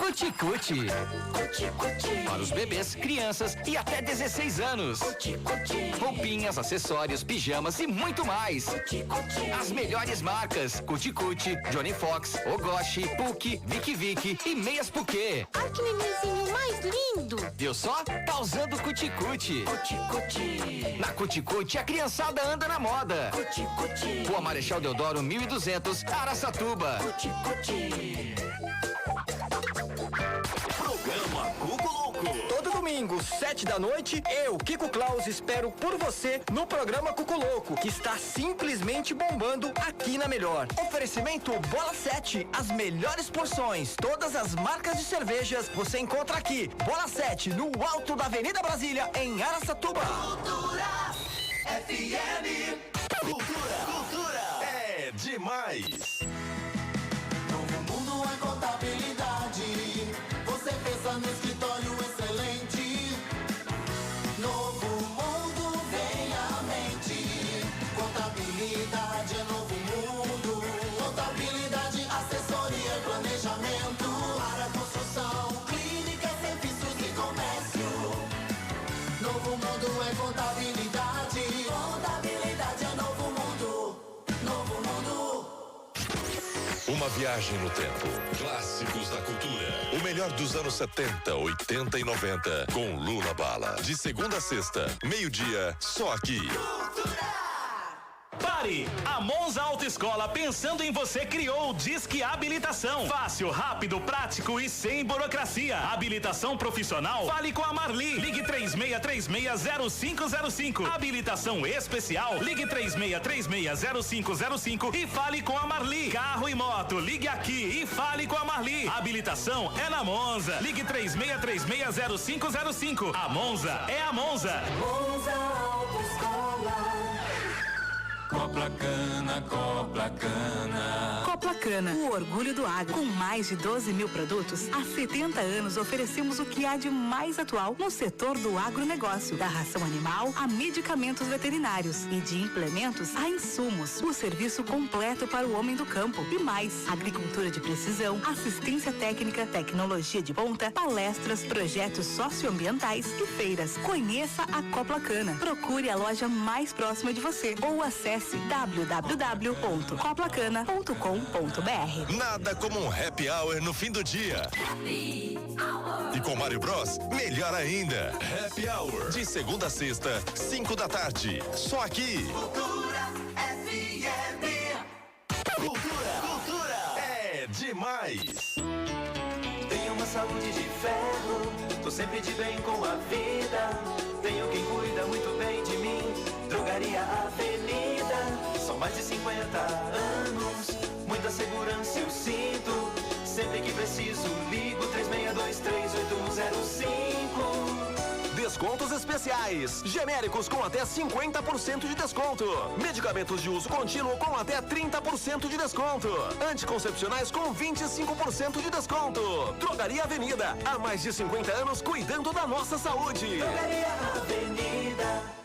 Cuti-cuti. Para os bebês, crianças e até 16 anos. Roupinhas, acessórios, pijamas e muito mais. As melhores marcas: Cuti-cuti, Johnny Fox, Ogoshi, Puki, Vicky e Meias Puquê. Ai, que nenenzinho mais lindo. Viu só? Tá usando Cuti-cuti. Na Cuti-cuti, a criançada anda na moda. Rua Marechal Deodoro, 1200, Araçatuba. Programa Cuco Louco. Todo domingo, 7 da noite, eu, Kiko Klaus, espero por você no programa Cuco Louco, que está simplesmente bombando aqui na Melhor. Oferecimento Bola 7, as melhores porções, todas as marcas de cervejas você encontra aqui. Bola 7, no alto da Avenida Brasília, em Araçatuba. Cultura FM. Cultura é demais. Novo mundo é contabilidade. Você pensa no escritório excelente. Novo mundo vem à mente. Contabilidade é novo mundo. Contabilidade, assessoria e planejamento. Para construção, clínica, serviços e comércio. Novo mundo é contabilidade. Contabilidade é novo mundo. Novo mundo. Uma viagem no tempo. Clássicos da cultura. O melhor dos anos 70, 80 e 90. Com Lula Bala. De segunda a sexta, meio-dia, só aqui. Pare! A Monza Autoescola, pensando em você, criou o Disque Habilitação. Fácil, rápido, prático e sem burocracia. Habilitação profissional? Fale com a Marli. Ligue 36360505. Habilitação especial? Ligue 36360505 e fale com a Marli. Carro e moto? Ligue aqui e fale com a Marli. Habilitação é na Monza. Ligue 36360505. A Monza é a Monza. Monza Autoescola. Copla Cana, Copla Cana. Copla Cana, o orgulho do agro. Com mais de 12 mil produtos, há 70 anos oferecemos o que há de mais atual no setor do agronegócio. Da ração animal a medicamentos veterinários e de implementos a insumos. O serviço completo para o homem do campo. E mais, agricultura de precisão, assistência técnica, tecnologia de ponta, palestras, projetos socioambientais e feiras. Conheça a Copla Cana. Procure a loja mais próxima de você ou acesse www.coplacana.com.br. Nada como um happy hour no fim do dia. E com Mário Bros, melhor ainda. Happy hour. De segunda a sexta, 5 da tarde. Só aqui. Cultura FM. Cultura é demais. Tenho uma saúde de ferro. Tô sempre de bem com a vida. Tenho quem cuida muito bem de mim. Drogaria Avenida. São mais de 50 anos. Muita segurança eu sinto. Sempre que preciso, ligo 36238105. Descontos especiais. Genéricos com até 50% de desconto. Medicamentos de uso contínuo com até 30% de desconto. Anticoncepcionais com 25% de desconto. Drogaria Avenida. Há mais de 50 anos cuidando da nossa saúde. Drogaria Avenida.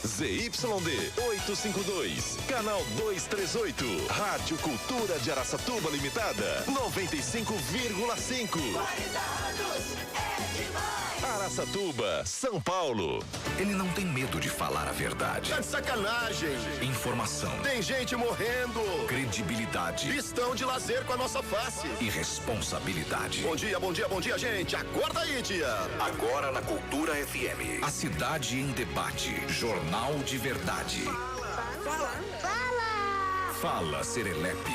ZYD 852, canal 238, Rádio Cultura de Araçatuba Limitada, 95,5. Qualidades é demais. Araçatuba, São Paulo. Ele não tem medo de falar a verdade. Tá de sacanagem. Informação. Tem gente morrendo. Credibilidade. Pistão de lazer com a nossa face. E responsabilidade. Bom dia, bom dia, bom dia, gente. Acorda aí, tia. Agora na Cultura FM. A cidade em debate. Jornal de verdade. Fala, Serelepe.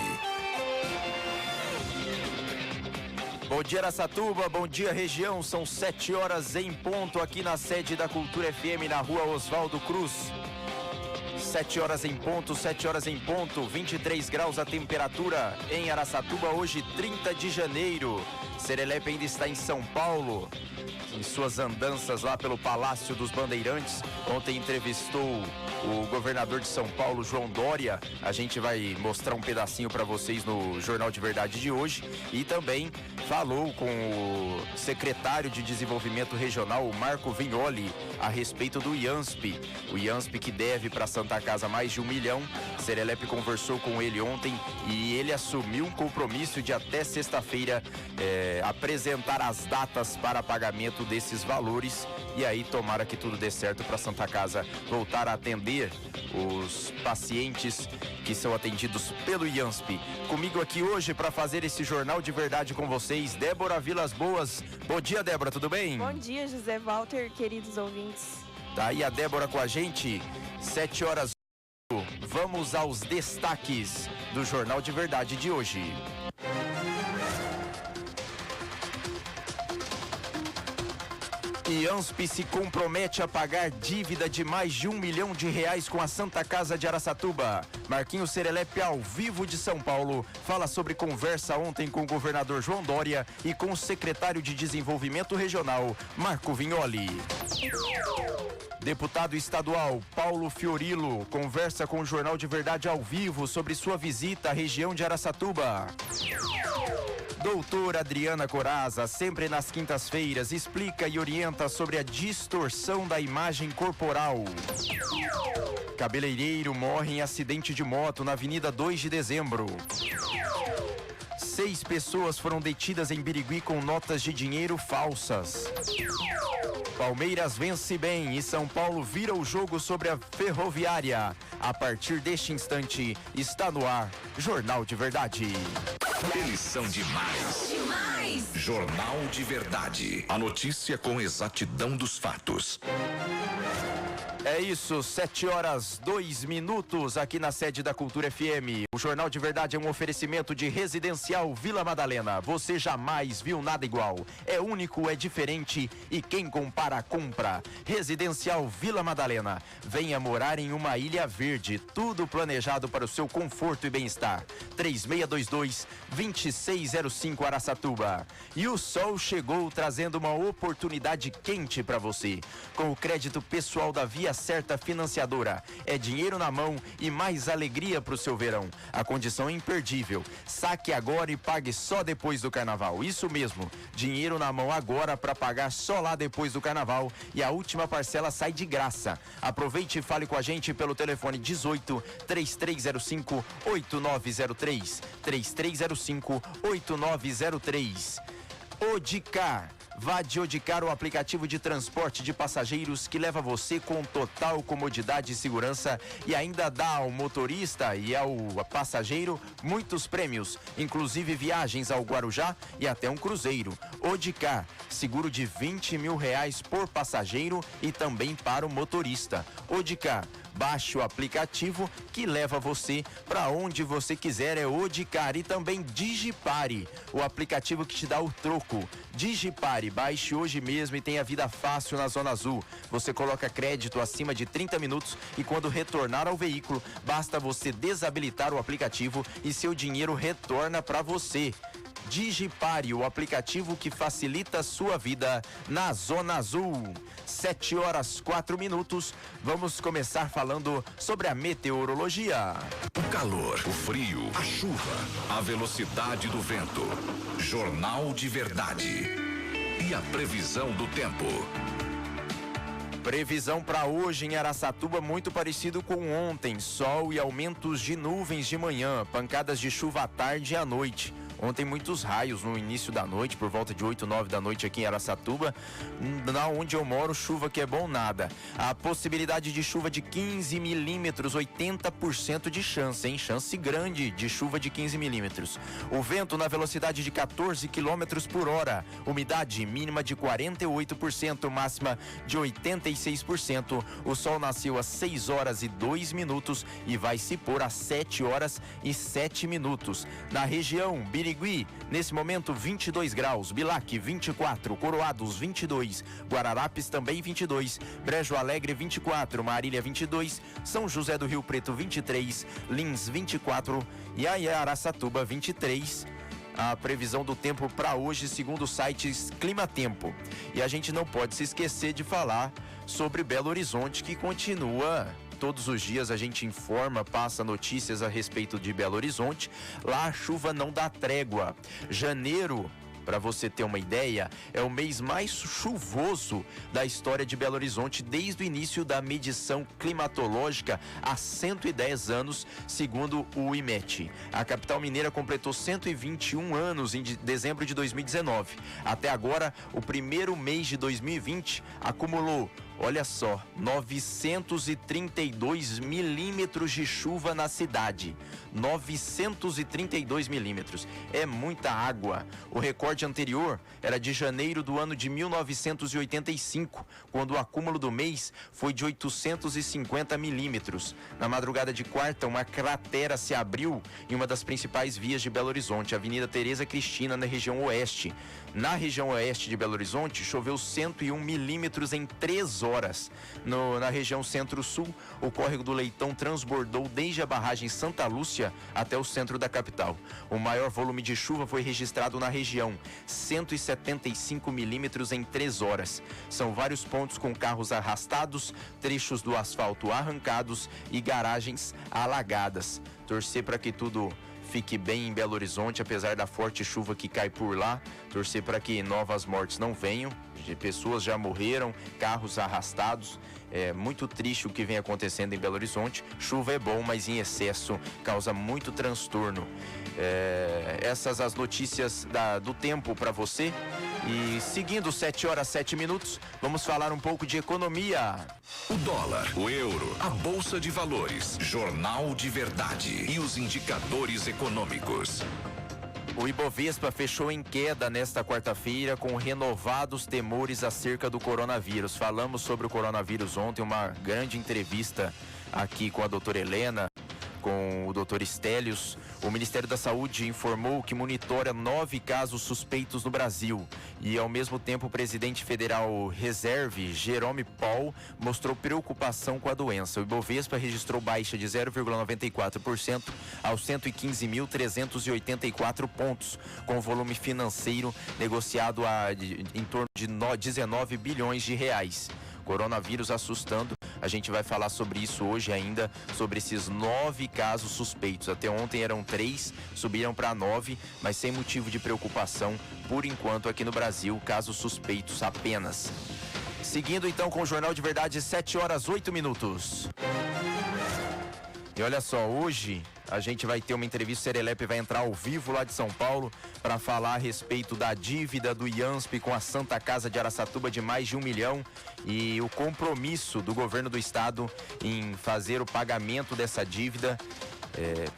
Bom dia, Araçatuba, bom dia, região. São 7 horas em ponto aqui na sede da Cultura FM, na rua Oswaldo Cruz. 7 horas em ponto, 23 graus a temperatura em Araçatuba, hoje 30 de janeiro. Serelepe ainda está em São Paulo, em suas andanças lá pelo Palácio dos Bandeirantes. Ontem entrevistou o governador de São Paulo, João Dória. A gente vai mostrar um pedacinho para vocês no Jornal de Verdade de hoje. E também falou com o secretário de Desenvolvimento Regional, o Marco Vignoli, a respeito do IANSP. O IANSP que deve para Santa Santa Casa mais de 1 milhão. Serelepe conversou com ele ontem e ele assumiu um compromisso de até sexta-feira apresentar as datas para pagamento desses valores. E aí tomara que tudo dê certo para Santa Casa voltar a atender os pacientes que são atendidos pelo IANSP. Comigo aqui hoje para fazer esse Jornal de Verdade com vocês, Débora Vilas Boas. Bom dia, Débora, tudo bem? Bom dia, José Walter, queridos ouvintes. Tá aí a Débora com a gente, 7 horas. Vamos aos destaques do Jornal de Verdade de hoje. IANSP se compromete a pagar dívida de mais de R$1 milhão com a Santa Casa de Araçatuba. Marquinhos Serelepe, ao vivo de São Paulo, fala sobre conversa ontem com o governador João Dória e com o secretário de Desenvolvimento Regional, Marco Vignoli. Deputado estadual Paulo Fiorilo conversa com o Jornal de Verdade ao vivo sobre sua visita à região de Araçatuba. Doutora Adriana Coraza, sempre nas quintas-feiras, explica e orienta sobre a distorção da imagem corporal. Cabeleireiro morre em acidente de moto na Avenida 2 de Dezembro. 6 pessoas foram detidas em Birigui com notas de dinheiro falsas. Palmeiras vence bem e São Paulo vira o jogo sobre a Ferroviária. A partir deste instante, está no ar Jornal de Verdade. Eles são demais. Jornal de Verdade. A notícia com exatidão dos fatos. É isso, 7 horas 2 minutos aqui na sede da Cultura FM. O Jornal de Verdade é um oferecimento de Residencial Vila Madalena. Você jamais viu nada igual. É único, é diferente e quem compara, compra. Residencial Vila Madalena. Venha morar em uma ilha verde. Tudo planejado para o seu conforto e bem-estar. 3622-2605 Araçatuba. E o sol chegou trazendo uma oportunidade quente para você. Com o crédito pessoal da Via Certa Financiadora. É dinheiro na mão e mais alegria para o seu verão. A condição é imperdível. Saque agora e pague só depois do carnaval. Isso mesmo. Dinheiro na mão agora para pagar só lá depois do carnaval e a última parcela sai de graça. Aproveite e fale com a gente pelo telefone 18 3305 8903. 3305 8903. Odicar. Vá de Odicar, o aplicativo de transporte de passageiros que leva você com total comodidade e segurança e ainda dá ao motorista e ao passageiro muitos prêmios, inclusive viagens ao Guarujá e até um cruzeiro. Odicar, seguro de R$20 mil por passageiro e também para o motorista. Odicar. Baixe o aplicativo que leva você para onde você quiser, é Odicar. E também Digipare, o aplicativo que te dá o troco. Digipare, baixe hoje mesmo e tenha vida fácil na Zona Azul. Você coloca crédito acima de 30 minutos e quando retornar ao veículo, basta você desabilitar o aplicativo e seu dinheiro retorna para você. Digipare, o aplicativo que facilita a sua vida na Zona Azul. 7 horas 4 minutos. Vamos começar falando sobre a meteorologia. O calor, o frio, a chuva, a velocidade do vento. Jornal de Verdade. E a previsão do tempo. Previsão para hoje em Araçatuba muito parecido com ontem. Sol e aumentos de nuvens de manhã, pancadas de chuva à tarde e à noite. Ontem muitos raios no início da noite, por volta de 8, 9 da noite aqui em Araçatuba. Na onde eu moro, chuva que é bom nada. A possibilidade de chuva de 15 milímetros, 80% de chance, hein? Chance grande de chuva de 15 milímetros. O vento na velocidade de 14 quilômetros por hora. Umidade mínima de 48%, máxima de 86%. O sol nasceu às 6 horas e 2 minutos e vai se pôr às 7 horas e 7 minutos. Na região, Birigui, nesse momento 22 graus, Bilac 24, Coroados 22, Guararapes também 22, Brejo Alegre 24, Marília 22, São José do Rio Preto 23, Lins 24 e Araçatuba 23. A previsão do tempo para hoje, segundo o site Clima Tempo. E a gente não pode se esquecer de falar sobre Belo Horizonte, que continua. Todos os dias a gente informa, passa notícias a respeito de Belo Horizonte. Lá a chuva não dá trégua. Janeiro para você ter uma ideia, é o mês mais chuvoso da história de Belo Horizonte desde o início da medição climatológica há 110 anos, segundo o IMET. A capital mineira completou 121 anos em dezembro de 2019. Até agora, o primeiro mês de 2020 acumulou, olha só, 932 milímetros de chuva na cidade. 932 milímetros. É muita água. O recorde anterior era de janeiro do ano de 1985, quando o acúmulo do mês foi de 850 milímetros. Na madrugada de quarta, uma cratera se abriu em uma das principais vias de Belo Horizonte, a Avenida Tereza Cristina, na região oeste. Na região oeste de Belo Horizonte, choveu 101 milímetros em 3 horas. Na região centro-sul, o córrego do Leitão transbordou desde a barragem Santa Lúcia até o centro da capital. O maior volume de chuva foi registrado na região, 175 milímetros em 3 horas. São vários pontos com carros arrastados, trechos do asfalto arrancados e garagens alagadas. Torcer para que tudo fique bem em Belo Horizonte, apesar da forte chuva que cai por lá. Torcer para que novas mortes não venham. Pessoas já morreram, carros arrastados. É muito triste o que vem acontecendo em Belo Horizonte. Chuva é bom, mas em excesso causa muito transtorno. Essas as notícias do tempo para você. E seguindo 7 horas 7 minutos, vamos falar um pouco de economia. O dólar, o euro, a bolsa de valores, jornal de verdade e os indicadores econômicos. O Ibovespa fechou em queda nesta quarta-feira com renovados temores acerca do coronavírus. Falamos sobre o coronavírus ontem, uma grande entrevista aqui com a doutora Helena, com o doutor Estélios. O Ministério da Saúde informou que monitora 9 casos suspeitos no Brasil. E, ao mesmo tempo, o presidente federal Reserve, Jerome Powell, mostrou preocupação com a doença. O Ibovespa registrou baixa de 0,94% aos 115.384 pontos, com volume financeiro negociado em torno de 19 bilhões de reais. Coronavírus assustando. A gente vai falar sobre isso hoje ainda, sobre esses 9 casos suspeitos. Até ontem eram 3, subiram para 9, mas sem motivo de preocupação, por enquanto, aqui no Brasil, casos suspeitos apenas. Seguindo então com o Jornal de Verdade, 7 horas 8 minutos. E olha só, hoje a gente vai ter uma entrevista, o Serelepe vai entrar ao vivo lá de São Paulo para falar a respeito da dívida do IANSP com a Santa Casa de Araçatuba de mais de 1 milhão e o compromisso do governo do estado em fazer o pagamento dessa dívida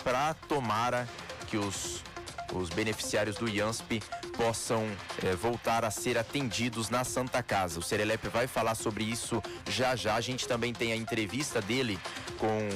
para tomara que os beneficiários do IANSP possam voltar a ser atendidos na Santa Casa. O Serelepe vai falar sobre isso já já. A gente também tem a entrevista dele com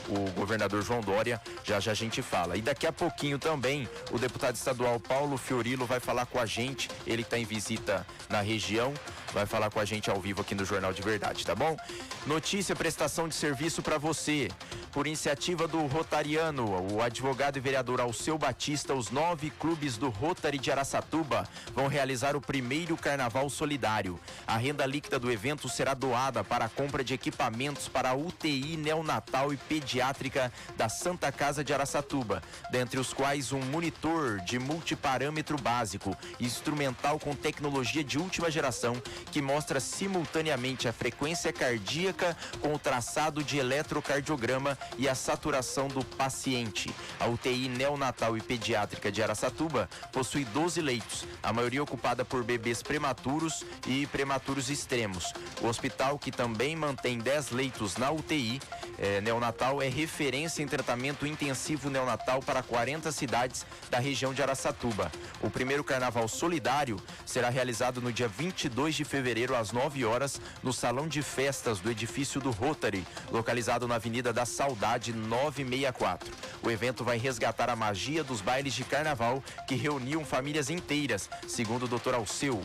o governador João Dória. Já já a gente fala. E daqui a pouquinho também o deputado estadual Paulo Fiorilo vai falar com a gente. Ele está em visita na região. Vai falar com a gente ao vivo aqui no Jornal de Verdade, tá bom? Notícia, prestação de serviço para você. Por iniciativa do Rotariano, o advogado e vereador Alceu Batista, os 9 clubes do Rotary de Araçatuba vão realizar o primeiro Carnaval Solidário. A renda líquida do evento será doada para a compra de equipamentos para a UTI neonatal e pediátrica da Santa Casa de Araçatuba, dentre os quais um monitor de multiparâmetro básico, instrumental com tecnologia de última geração, que mostra simultaneamente a frequência cardíaca com o traçado de eletrocardiograma e a saturação do paciente. A UTI neonatal e pediátrica de Araçatuba possui 12 leitos, a maioria ocupada por bebês prematuros e prematuros extremos. O hospital, que também mantém 10 leitos na UTI neonatal, é referência em tratamento intensivo neonatal para 40 cidades da região de Araçatuba. O primeiro Carnaval Solidário será realizado no dia 22 de fevereiro, às 9 horas, no Salão de Festas do edifício do Rotary, localizado na Avenida da Saudade 964. O evento vai resgatar a magia dos bailes de carnaval que reuniam famílias inteiras, segundo o Dr. Alceu.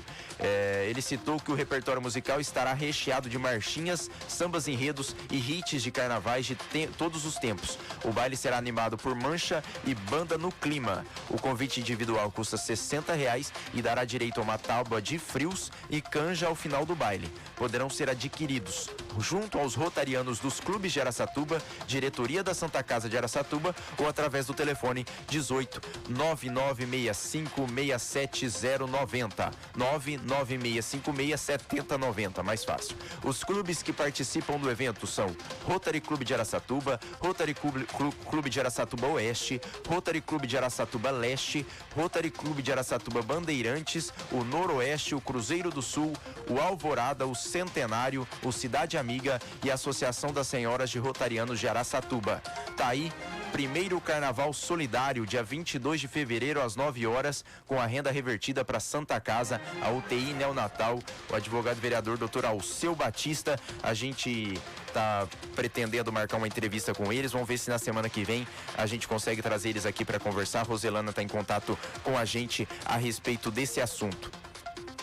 Ele citou que o repertório musical estará recheado de marchinhas, sambas enredos e hits de carnavais de todos os tempos. O baile será animado por mancha e banda no clima. O convite individual custa R$60 e dará direito a uma tábua de frios e canja laranja ao final do baile. Poderão ser adquiridos junto aos rotarianos dos clubes de Araçatuba, diretoria da Santa Casa de Araçatuba ou através do telefone 18 996567090. 996567090, mais fácil. Os clubes que participam do evento são Rotary Clube de Araçatuba, Rotary Clube de Araçatuba Oeste, Rotary Clube de Araçatuba Leste, Rotary Clube de Araçatuba Bandeirantes, o Noroeste, o Cruzeiro do Sul, o Alvorada, o Centenário, o Cidade Amiga e a Associação das Senhoras de Rotarianos de Araçatuba. Tá aí, primeiro Carnaval Solidário, dia 22 de fevereiro, às 9 horas, com a renda revertida para Santa Casa, a UTI Neonatal, o advogado vereador Dr. Alceu Batista. A gente tá pretendendo marcar uma entrevista com eles, vamos ver se na semana que vem a gente consegue trazer eles aqui para conversar. A Roselana está em contato com a gente a respeito desse assunto.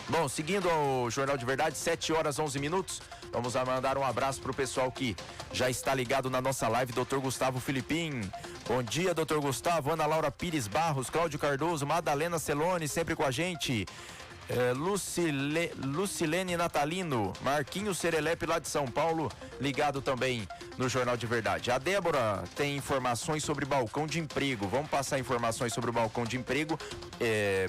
Bom, seguindo ao Jornal de Verdade, 7 horas 11 minutos, vamos mandar um abraço pro pessoal que já está ligado na nossa live, Dr. Gustavo Filipim. Bom dia, Dr. Gustavo, Ana Laura Pires Barros, Cláudio Cardoso, Madalena Celone, sempre com a gente. Lucilene Natalino, Marquinhos Serelepe lá de São Paulo, ligado também no Jornal de Verdade. A Débora tem informações sobre balcão de emprego. Vamos passar informações sobre o balcão de emprego,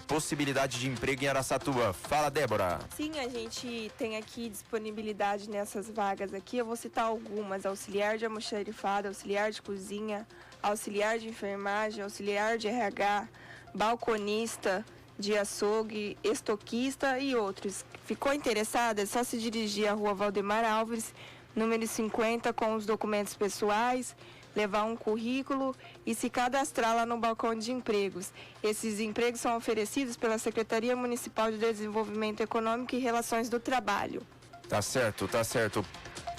possibilidade de emprego em Araçatuba. Fala, Débora. Sim, a gente tem aqui disponibilidade nessas vagas aqui. Eu vou citar algumas: auxiliar de almoxarifado, auxiliar de cozinha, auxiliar de enfermagem, auxiliar de RH, balconista de açougue, estoquista e outros. Ficou interessada? É só se dirigir à Rua Valdemar Alves, número 50, com os documentos pessoais, levar um currículo e se cadastrar lá no balcão de empregos. Esses empregos são oferecidos pela Secretaria Municipal de Desenvolvimento Econômico e Relações do Trabalho. Tá certo, tá certo.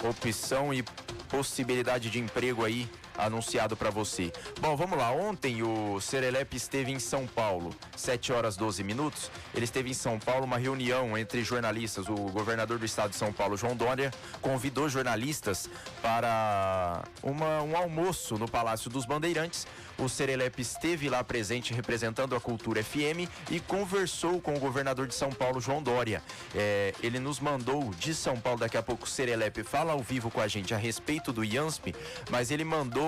Opção e possibilidade de emprego aí anunciado para você. Bom, vamos lá. Ontem o Serelepe esteve em São Paulo, 7 horas 12 minutos. Ele esteve em São Paulo, uma reunião entre jornalistas. O governador do estado de São Paulo, João Dória, convidou jornalistas para um almoço no Palácio dos Bandeirantes. O Serelepe esteve lá presente representando a Cultura FM e conversou com o governador de São Paulo, João Dória. Ele nos mandou de São Paulo, daqui a pouco o Serelepe fala ao vivo com a gente a respeito do IANSP, mas ele mandou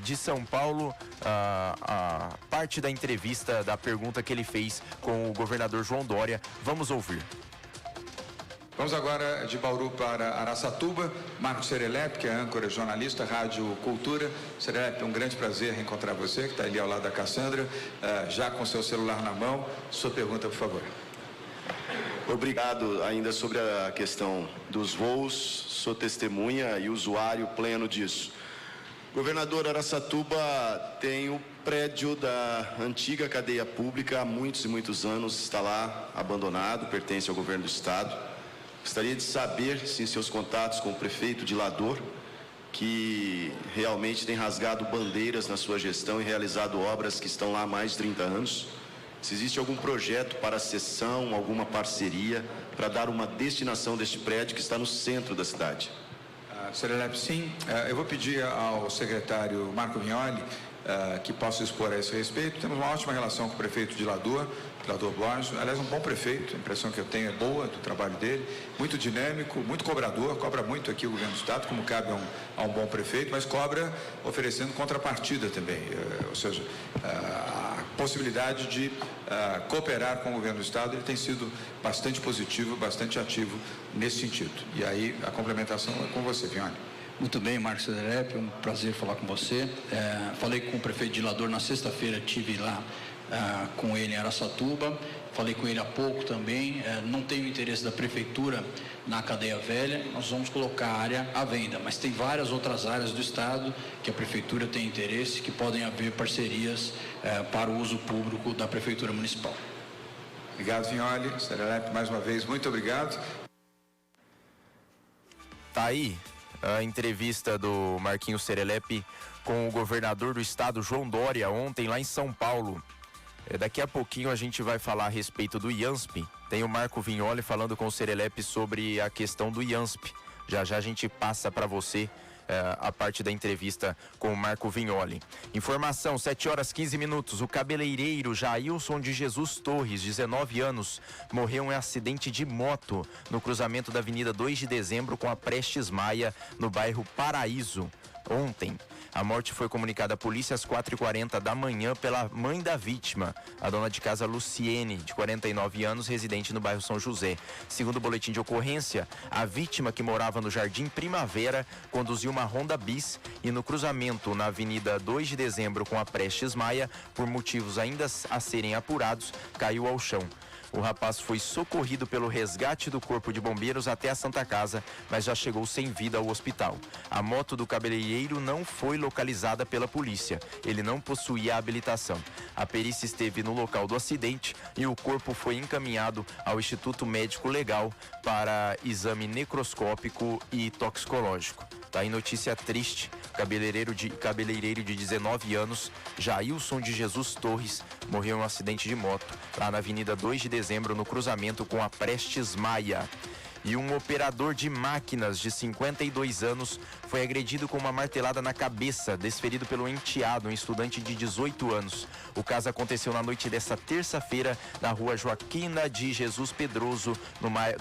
de São Paulo a parte da entrevista, da pergunta que ele fez com o governador João Dória. Vamos ouvir. Vamos agora de Bauru para Araçatuba. Marcos Serelepe, que é âncora, jornalista, Rádio Cultura. Serelepe, é um grande prazer reencontrar você, que está ali ao lado da Cassandra, já com seu celular na mão. Sua pergunta, por favor. Obrigado. Ainda sobre a questão dos voos, sou testemunha e usuário pleno disso. Governador, Araçatuba tem o prédio da antiga cadeia pública há muitos e muitos anos, está lá abandonado, pertence ao governo do estado. Gostaria de saber se em seus contatos com o prefeito de Lador, que realmente tem rasgado bandeiras na sua gestão e realizado obras que estão lá há mais de 30 anos, se existe algum projeto para cessão, alguma parceria para dar uma destinação deste prédio que está no centro da cidade. Serelepe, sim. Eu vou pedir ao secretário Marco Vignoli que possa expor a esse respeito. Temos uma ótima relação com o prefeito de Lador Borges, aliás, um bom prefeito, a impressão que eu tenho é boa do trabalho dele, muito dinâmico, muito cobrador, cobra muito aqui o governo do estado, como cabe a um bom prefeito, mas cobra oferecendo contrapartida também, ou seja, a possibilidade de cooperar com o governo do estado. Ele tem sido bastante positivo, bastante ativo nesse sentido. E aí a complementação é com você, Vignoli. Muito bem, Marcos Serelepe, é um prazer falar com você. Falei com o prefeito de Lador na sexta-feira, estive lá com ele em Araçatuba, falei com ele há pouco também. Não tenho interesse da prefeitura na cadeia velha, nós vamos colocar a área à venda, mas tem várias outras áreas do estado que a prefeitura tem interesse, que podem haver parcerias para o uso público da prefeitura municipal. Obrigado, Vignoli. Serelepe, mais uma vez, muito obrigado. Tá aí a entrevista do Marquinhos Serelepe com o governador do estado, João Dória, ontem lá em São Paulo. Daqui a pouquinho a gente vai falar a respeito do IANSP. Tem o Marco Vignoli falando com o Serelepe sobre a questão do IANSP. Já já a gente passa para você a parte da entrevista com o Marco Vignoli. Informação, 7h15. O cabeleireiro Jailson de Jesus Torres, 19 anos, morreu em acidente de moto no cruzamento da Avenida 2 de Dezembro com a Prestes Maia, no bairro Paraíso, ontem. A morte foi comunicada à polícia às 4h40 da manhã pela mãe da vítima, a dona de casa Luciene, de 49 anos, residente no bairro São José. Segundo o boletim de ocorrência, a vítima, que morava no Jardim Primavera, conduziu uma Honda Bis e no cruzamento na Avenida 2 de Dezembro com a Prestes Maia, por motivos ainda a serem apurados, caiu ao chão. O rapaz foi socorrido pelo resgate do Corpo de Bombeiros até a Santa Casa, mas já chegou sem vida ao hospital. A moto do cabeleireiro não foi localizada pela polícia. Ele não possuía habilitação. A perícia esteve no local do acidente e o corpo foi encaminhado ao Instituto Médico Legal para exame necroscópico e toxicológico. Tá aí notícia triste. Cabeleireiro de 19 anos, Jailson de Jesus Torres, morreu em um acidente de moto lá na Avenida 2 de Dezembro, no cruzamento com a Prestes Maia. E um operador de máquinas de 52 anos foi agredido com uma martelada na cabeça, desferido pelo enteado, um estudante de 18 anos. O caso aconteceu na noite desta terça-feira, na rua Joaquina de Jesus Pedroso,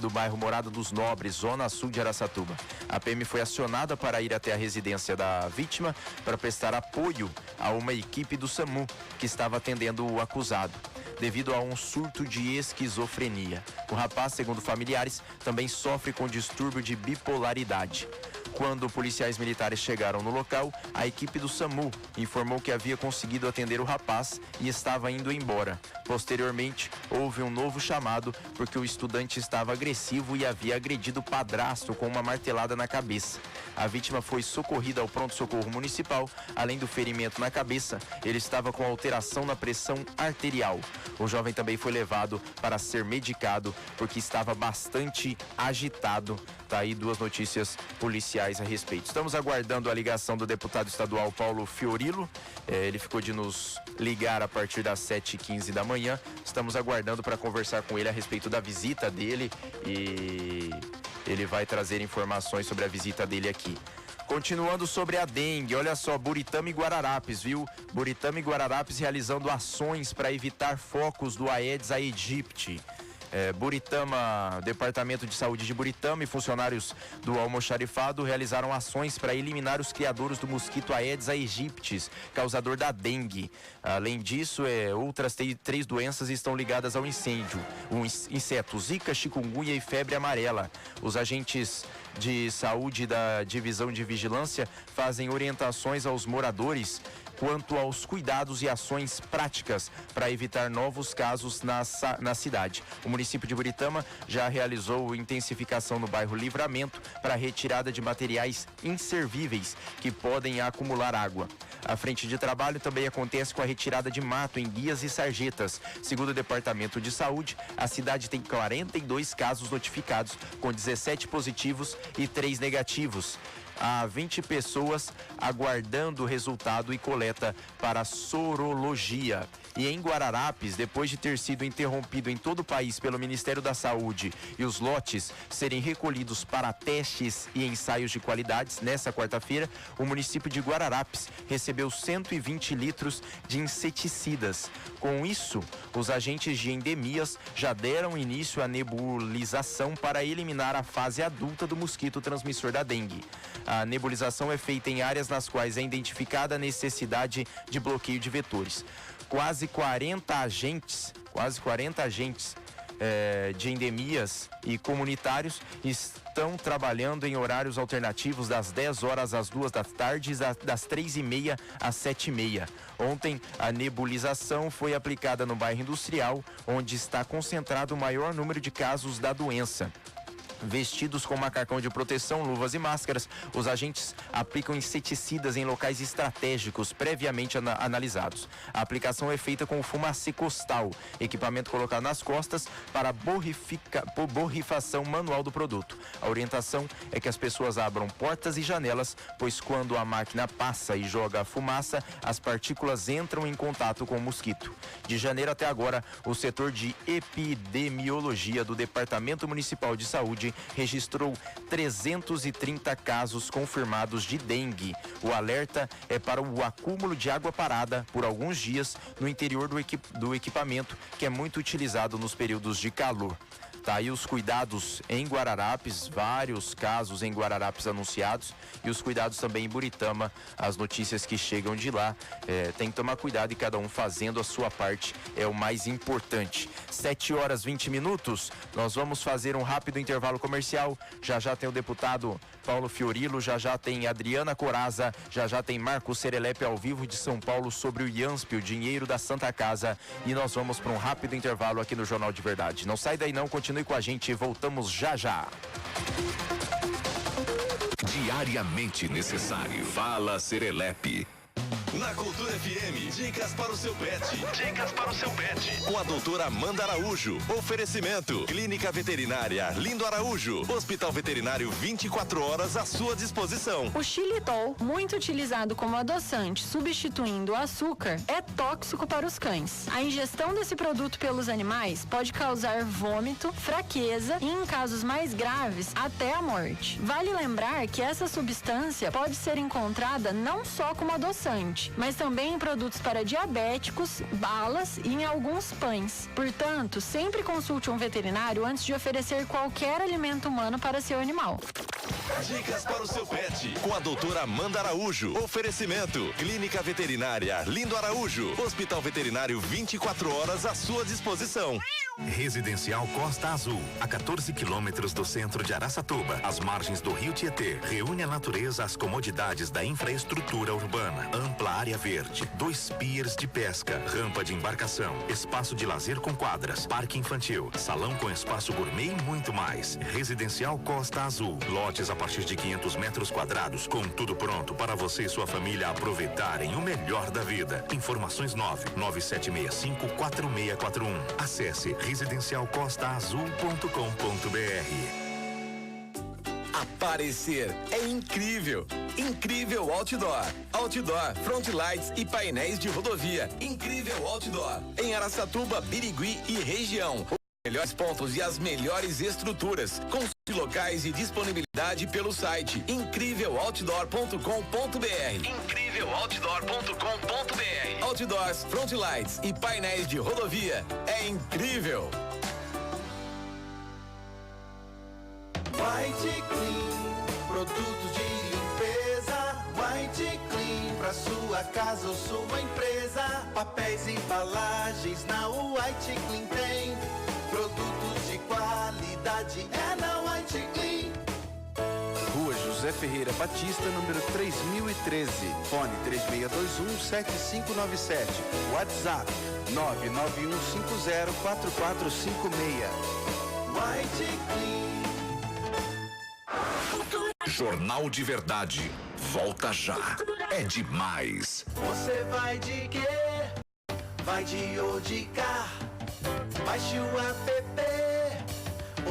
do bairro Morada dos Nobres, zona sul de Araçatuba. A PM foi acionada para ir até a residência da vítima para prestar apoio a uma equipe do SAMU que estava atendendo o acusado, devido a um surto de esquizofrenia. O rapaz, segundo familiares, também sofre com distúrbio de bipolaridade. Quando policiais militares chegaram no local, a equipe do SAMU informou que havia conseguido atender o rapaz e estava indo embora. Posteriormente, houve um novo chamado porque o estudante estava agressivo e havia agredido o padrasto com uma martelada na cabeça. A vítima foi socorrida ao pronto-socorro municipal. Além do ferimento na cabeça, ele estava com alteração na pressão arterial. O jovem também foi levado para ser medicado porque estava bastante agitado. Tá aí duas notícias policiais a respeito. Estamos aguardando a ligação do deputado estadual Paulo Fiorilo. Ele ficou de nos ligar a partir das 7h15 da manhã. Estamos aguardando para conversar com ele a respeito da visita dele e ele vai trazer informações sobre a visita dele aqui. Continuando sobre a dengue, olha só, Buritama e Guararapes, viu? Buritama e Guararapes realizando ações para evitar focos do Aedes aegypti. Buritama, Departamento de Saúde de Buritama e funcionários do almoxarifado realizaram ações para eliminar os criadores do mosquito Aedes aegypti, causador da dengue. Além disso, outras 3 doenças estão ligadas ao incêndio: insetos, zika, chikungunya e febre amarela. Os agentes de saúde da Divisão de Vigilância fazem orientações aos moradores quanto aos cuidados e ações práticas para evitar novos casos na cidade. O município de Buritama já realizou intensificação no bairro Livramento para a retirada de materiais inservíveis que podem acumular água. A frente de trabalho também acontece com a retirada de mato em guias e sarjetas. Segundo o Departamento de Saúde, a cidade tem 42 casos notificados, com 17 positivos e 3 negativos. Há 20 pessoas aguardando o resultado e coleta para sorologia. E em Guararapes, depois de ter sido interrompido em todo o país pelo Ministério da Saúde e os lotes serem recolhidos para testes e ensaios de qualidades, nessa quarta-feira, o município de Guararapes recebeu 120 litros de inseticidas. Com isso, os agentes de endemias já deram início à nebulização para eliminar a fase adulta do mosquito transmissor da dengue. A nebulização é feita em áreas nas quais é identificada a necessidade de bloqueio de vetores. Quase 40 agentes de endemias e comunitários estão trabalhando em horários alternativos das 10 horas às 2 da tarde, das 3h30 às 7h30. Ontem, a nebulização foi aplicada no bairro Industrial, onde está concentrado o maior número de casos da doença. Vestidos com macacão de proteção, luvas e máscaras, os agentes aplicam inseticidas em locais estratégicos previamente analisados. A aplicação é feita com o fumacê costal, equipamento colocado nas costas para borrifação manual do produto. A orientação é que as pessoas abram portas e janelas, pois quando a máquina passa e joga a fumaça, as partículas entram em contato com o mosquito. De janeiro até agora, o setor de epidemiologia do Departamento Municipal de Saúde Verde registrou 330 casos confirmados de dengue. O alerta é para o acúmulo de água parada por alguns dias no interior do equipamento, que é muito utilizado nos períodos de calor. Tá aí os cuidados em Guararapes, vários casos em Guararapes anunciados, e os cuidados também em Buritama, as notícias que chegam de lá. Tem que tomar cuidado e cada um fazendo a sua parte é o mais importante. 7h20, nós vamos fazer um rápido intervalo comercial. Já tem o deputado Paulo Fiorilo, já tem Adriana Coraza, já tem Marcos Serelepe ao vivo de São Paulo sobre o IANSP, o dinheiro da Santa Casa, e nós vamos para um rápido intervalo aqui no Jornal de Verdade. Não sai daí não, continue com a gente, voltamos já. Diariamente necessário. Fala Serelepe. Na Cultura FM, dicas para o seu pet. Dicas para o seu pet. Com a doutora Amanda Araújo. Oferecimento: Clínica Veterinária Lindo Araújo. Hospital Veterinário 24 horas à sua disposição. O xilitol, muito utilizado como adoçante, substituindo o açúcar, é tóxico para os cães. A ingestão desse produto pelos animais pode causar vômito, fraqueza e, em casos mais graves, até a morte. Vale lembrar que essa substância pode ser encontrada não só como adoçante, mas também em produtos para diabéticos, balas e em alguns pães. Portanto, sempre consulte um veterinário antes de oferecer qualquer alimento humano para seu animal. Dicas para o seu pet, com a doutora Amanda Araújo. Oferecimento: Clínica Veterinária Lindo Araújo. Hospital Veterinário 24 horas à sua disposição. Residencial Costa Azul, a 14 quilômetros do centro de Araçatuba, às margens do Rio Tietê, reúne a natureza às comodidades da infraestrutura urbana. Ampla área verde, 2 piers de pesca, rampa de embarcação, espaço de lazer com quadras, parque infantil, salão com espaço gourmet e muito mais. Residencial Costa Azul, lotes a partir de 500 metros quadrados, com tudo pronto para você e sua família aproveitarem o melhor da vida. Informações 997654641. Acesse residencialcostaazul.com.br. Aparecer é incrível. Incrível Outdoor. Outdoor, front lights e painéis de rodovia. Incrível Outdoor. Em Araçatuba, Birigui e região. Os melhores pontos e as melhores estruturas. Consulte locais e disponibilidade pelo site incríveloutdoor.com.br. Incríveloutdoor.com.br. Outdoors, front lights e painéis de rodovia. É incrível. White Clean, produtos de limpeza. White Clean, pra sua casa ou sua empresa. Papéis e embalagens na White Clean tem. Produtos de qualidade é na White Clean. Rua José Ferreira Batista, número 3013. Fone 3621-7597. WhatsApp 991504456. White Clean. Jornal de Verdade. Volta já. É demais. Você vai de quê? Vai de Odicar. Baixe o app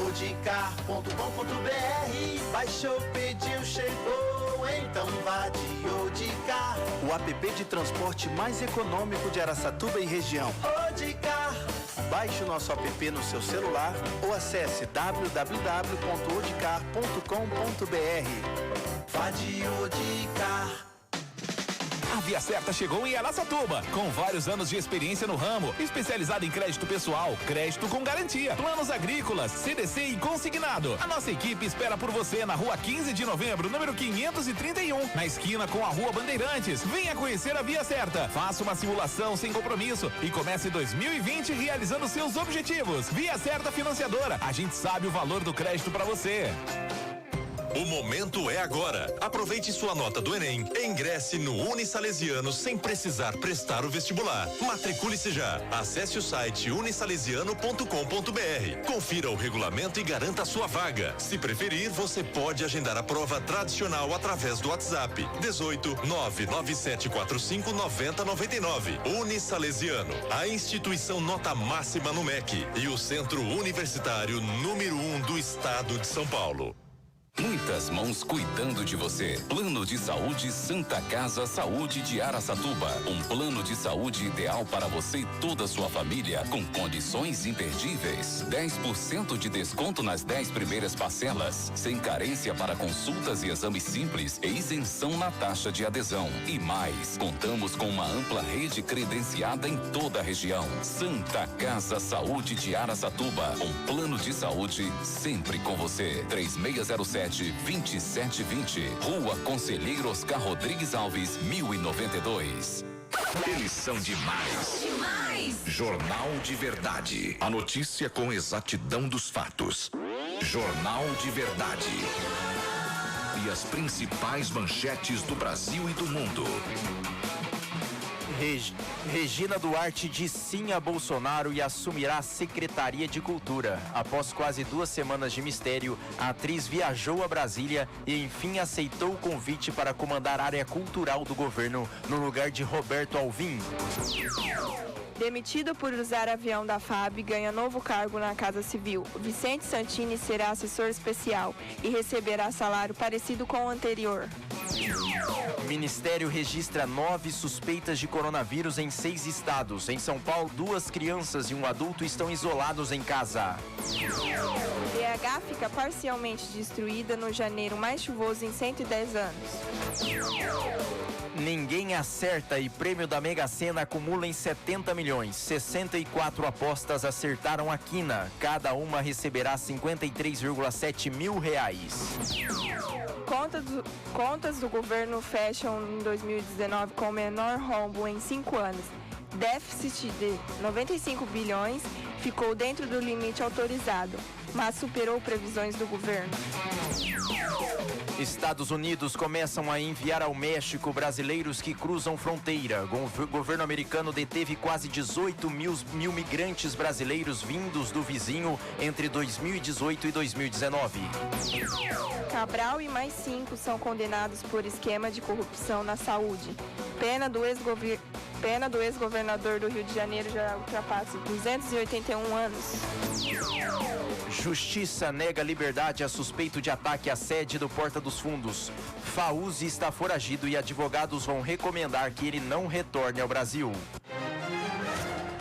odicar.com.br. Baixou, pediu, chegou, então vá de Odicar. O app de transporte mais econômico de Araçatuba e região. Odicar. Baixe o nosso app no seu celular ou acesse www.odicar.com.br. Vá de Odicar. A Via Certa chegou em Araçatuba, com vários anos de experiência no ramo, especializada em crédito pessoal, crédito com garantia, planos agrícolas, CDC e consignado. A nossa equipe espera por você na Rua 15 de Novembro, número 531, na esquina com a Rua Bandeirantes. Venha conhecer a Via Certa, faça uma simulação sem compromisso e comece 2020 realizando seus objetivos. Via Certa Financiadora, a gente sabe o valor do crédito para você. O momento é agora. Aproveite sua nota do Enem e ingresse no Unisalesiano sem precisar prestar o vestibular. Matricule-se já. Acesse o site unisalesiano.com.br. Confira o regulamento e garanta sua vaga. Se preferir, você pode agendar a prova tradicional através do WhatsApp 18 99745 9099. Unisalesiano, a instituição nota máxima no MEC e o centro universitário número 1 do estado de São Paulo. Muitas mãos cuidando de você. Plano de Saúde Santa Casa Saúde de Araçatuba. Um plano de saúde ideal para você e toda a sua família, com condições imperdíveis. 10% de desconto nas 10 primeiras parcelas, sem carência para consultas e exames simples e isenção na taxa de adesão. E mais, contamos com uma ampla rede credenciada em toda a região. Santa Casa Saúde de Araçatuba. Um plano de saúde sempre com você. 3607-2720. Rua Conselheiro Oscar Rodrigues Alves, 1092. Eles são demais. Jornal de Verdade. A notícia com exatidão dos fatos. Jornal de Verdade. E as principais manchetes do Brasil e do mundo. Regina Duarte diz sim a Bolsonaro e assumirá a Secretaria de Cultura. Após quase 2 semanas de mistério, a atriz viajou a Brasília e enfim aceitou o convite para comandar a área cultural do governo no lugar de Roberto Alvim. Demitido por usar avião da FAB, ganha novo cargo na Casa Civil. Vicente Santini será assessor especial e receberá salário parecido com o anterior. Ministério registra 9 suspeitas de coronavírus em 6 estados. Em São Paulo, 2 crianças e um adulto estão isolados em casa. BH fica parcialmente destruída no janeiro mais chuvoso em 110 anos. Ninguém acerta e prêmio da Mega Sena acumula em 70 milhões. 64 apostas acertaram a quina. Cada uma receberá 53,7 mil reais. Contas do governo fecham em 2019 com o menor rombo em 5 anos. Déficit de 95 bilhões ficou dentro do limite autorizado, mas superou previsões do governo. Estados Unidos começam a enviar ao México brasileiros que cruzam fronteira. O governo americano deteve quase 18 mil migrantes brasileiros vindos do vizinho entre 2018 e 2019. Cabral e mais 5 são condenados por esquema de corrupção na saúde. Pena do ex-governador do Rio de Janeiro já ultrapassa 281 anos. Justiça nega liberdade a suspeito de ataque à sede do Porta dos Fundos. Faúzi está foragido e advogados vão recomendar que ele não retorne ao Brasil.